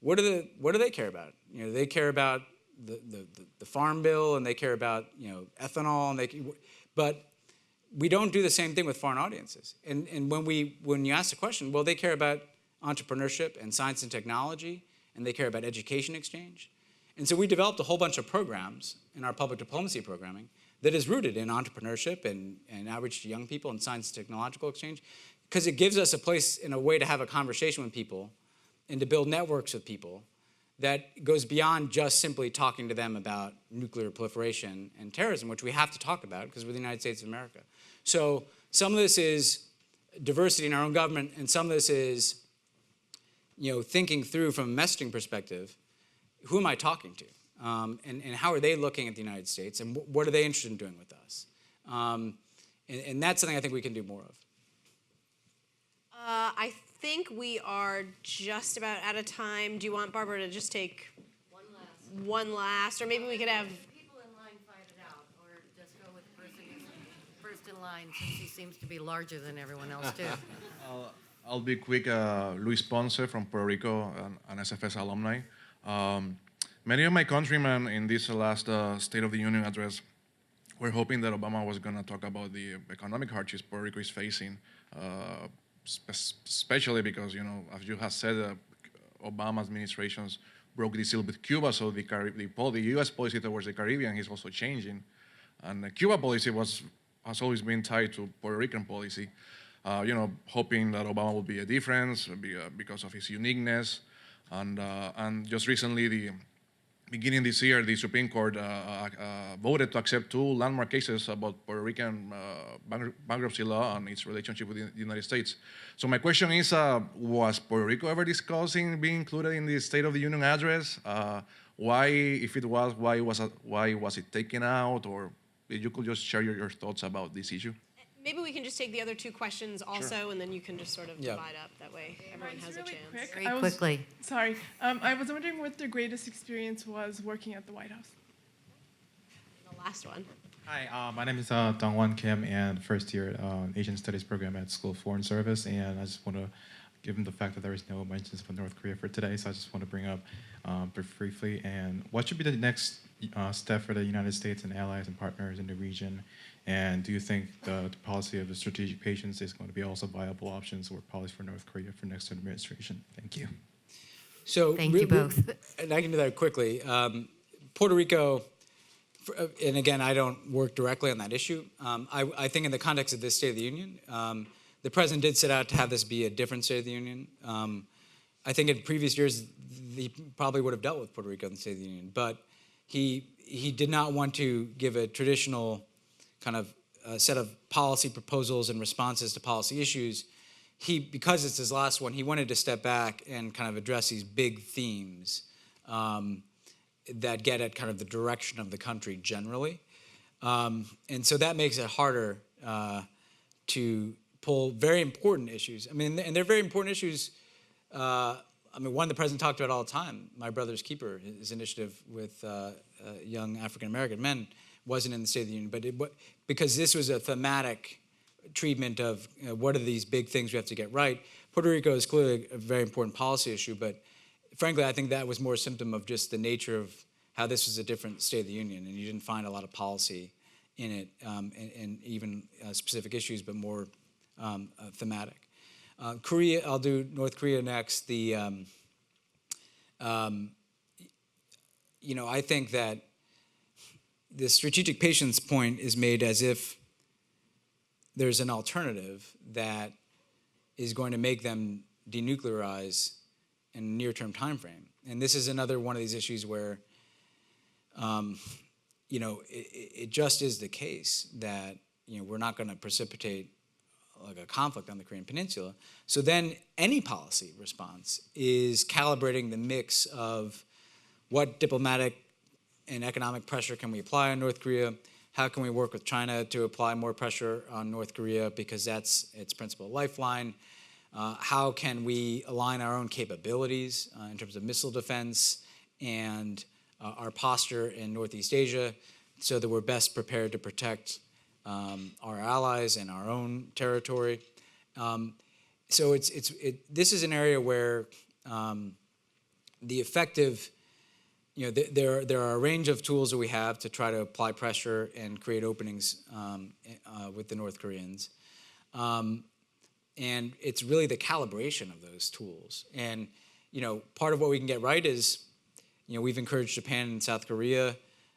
what do they care about? You know, they care about the farm bill, and they care about, you know, ethanol, and but we don't do the same thing with foreign audiences. And when you ask the question, well, they care about entrepreneurship and science and technology, and they care about education exchange. And so we developed a whole bunch of programs in our public diplomacy programming that is rooted in entrepreneurship and outreach to young people and science and technological exchange, because it gives us a place and a way to have a conversation with people and to build networks with people that goes beyond just simply talking to them about nuclear proliferation and terrorism, which we have to talk about because we're the United States of America. So some of this is diversity in our own government, and some of this is, you know, thinking through from a messaging perspective, who am I talking to? And how are they looking at the United States, and what are they interested in doing with us? And that's something I think we can do more of. I think we are just about out of time. Do you want Barbara to just take one last, or maybe we could have people in line fight it out, or just go with the person who's first in line, since he seems to be larger than everyone else too. I'll be quick. Luis Ponce from Puerto Rico, an SFS alumni. Many of my countrymen in this last State of the Union address were hoping that Obama was going to talk about the economic hardships Puerto Rico is facing, especially because, you know, as you have said, Obama's administrations broke the seal with Cuba, so the U.S. policy towards the Caribbean is also changing. And the Cuba policy has always been tied to Puerto Rican policy, you know, hoping that Obama would be a difference because of his uniqueness. And just recently, beginning this year, the Supreme Court voted to accept two landmark cases about Puerto Rican bankruptcy law and its relationship with the United States. So my question is, was Puerto Rico ever discussing being included in the State of the Union address? Why, if it was, why was it taken out? Or if you could just share your thoughts about this issue? Maybe we can just take the other two questions also, and then you can just sort of divide up. That way everyone has a chance. Very quickly. Sorry. I was wondering what the greatest experience was working at the White House. The last one. Hi, my name is Dongwon Kim, and first year Asian Studies program at School of Foreign Service, and I just want to, given the fact that there is no mentions of North Korea for today, so I just want to bring up briefly, and what should be the next step for the United States and allies and partners in the region? And do you think the policy of the strategic patience is going to be also viable options or policy for North Korea for next administration? Thank you. So thank you both. And I can do that quickly. Puerto Rico, and again, I don't work directly on that issue. I think in the context of this State of the Union, the president did set out to have this be a different State of the Union. I think in previous years, he probably would have dealt with Puerto Rico in the State of the Union. But he did not want to give a traditional kind of set of policy proposals and responses to policy issues. Because it's his last one, he wanted to step back and kind of address these big themes that get at kind of the direction of the country generally. And so that makes it harder to pull very important issues. I mean, and they're very important issues. One the president talked about all the time, My Brother's Keeper, his initiative with young African-American men, wasn't in the State of the Union, but because this was a thematic treatment of what are these big things we have to get right. Puerto Rico is clearly a very important policy issue, but frankly, I think that was more a symptom of just the nature of how this was a different State of the Union, and you didn't find a lot of policy in it, and even specific issues, but more thematic. Korea, I'll do North Korea next. I think that the strategic patience point is made as if there's an alternative that is going to make them denuclearize in a near-term time frame. And this is another one of these issues where, it just is the case that, we're not going to precipitate like a conflict on the Korean Peninsula. So then any policy response is calibrating the mix of what diplomatic and economic pressure can we apply on North Korea? How can we work with China to apply more pressure on North Korea because that's its principal lifeline? How can we align our own capabilities in terms of missile defense and our posture in Northeast Asia so that we're best prepared to protect our allies and our own territory? So this is an area where the effective, there are a range of tools that we have to try to apply pressure and create openings with the North Koreans. And it's really the calibration of those tools. And, part of what we can get right is, we've encouraged Japan and South Korea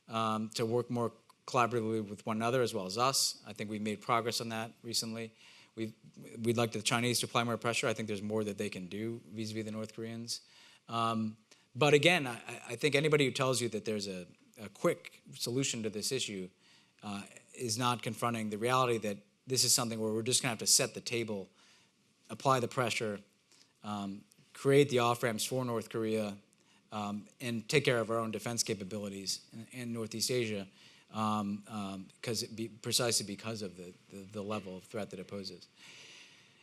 to work more collaboratively with one another as well as us. I think we've made progress on that recently. We'd like the Chinese to apply more pressure. I think there's more that they can do vis-a-vis the North Koreans. But again, I think anybody who tells you that there's a quick solution to this issue is not confronting the reality that this is something where we're just going to have to set the table, apply the pressure, create the off-ramps for North Korea, and take care of our own defense capabilities in Northeast Asia, precisely because of the level of threat that it poses.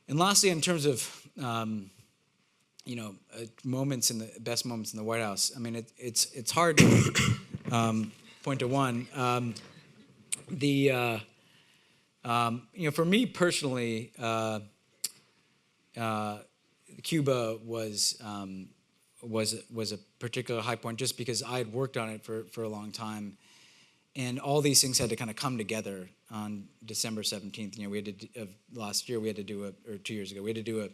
And lastly, in terms of best moments in the White House. I mean, it's hard to point to one. For me personally, Cuba was a particular high point just because I had worked on it for a long time, and all these things had to kind of come together on December 17th. We had to last year we had to do or 2 years ago we had to do a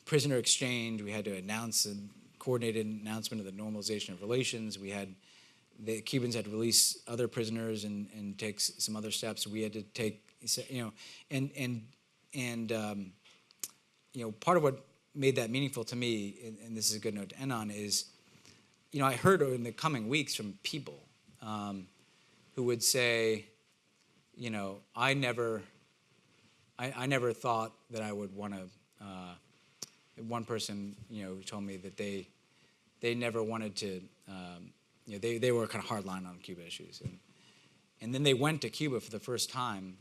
prisoner exchange. We had to announce a coordinated announcement of the normalization of relations. The Cubans had to release other prisoners and take some other steps. We had to take, part of what made that meaningful to me, and this is a good note to end on, is, I heard in the coming weeks from people who would say, I never thought that I would want to. One person, told me that they never wanted to. They were kind of hardline on Cuba issues, and then they went to Cuba for the first time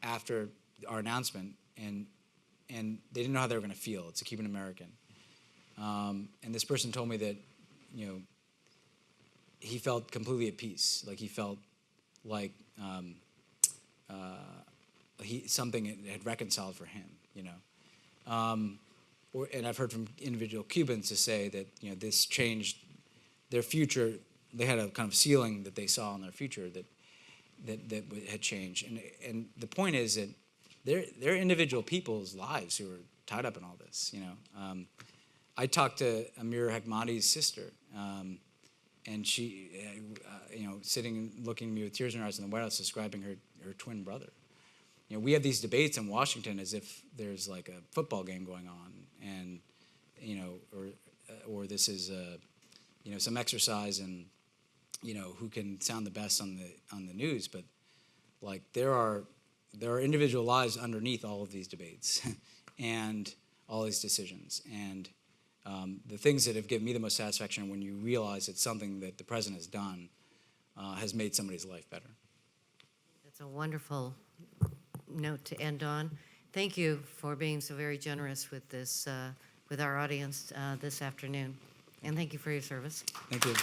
after our announcement, and they didn't know how they were going to feel. It's a Cuban American, and this person told me that, he felt completely at peace. Like he felt like something had reconciled for him. And I've heard from individual Cubans to say that this changed their future. They had a kind of ceiling that they saw in their future that had changed. And the point is that they're individual people's lives who are tied up in all this. I talked to Amir Hekmati's sister, and she, sitting looking at me with tears in her eyes in the White House, describing her twin brother. We have these debates in Washington as if there's like a football game going on, and or this is some exercise in, who can sound the best on the news, but like there are individual lives underneath all of these debates and all these decisions. And the things that have given me the most satisfaction are when you realize it's something that the president has done has made somebody's life better. That's a wonderful note to end on. Thank you for being so very generous with this, with our audience this afternoon. And thank you for your service. Thank you.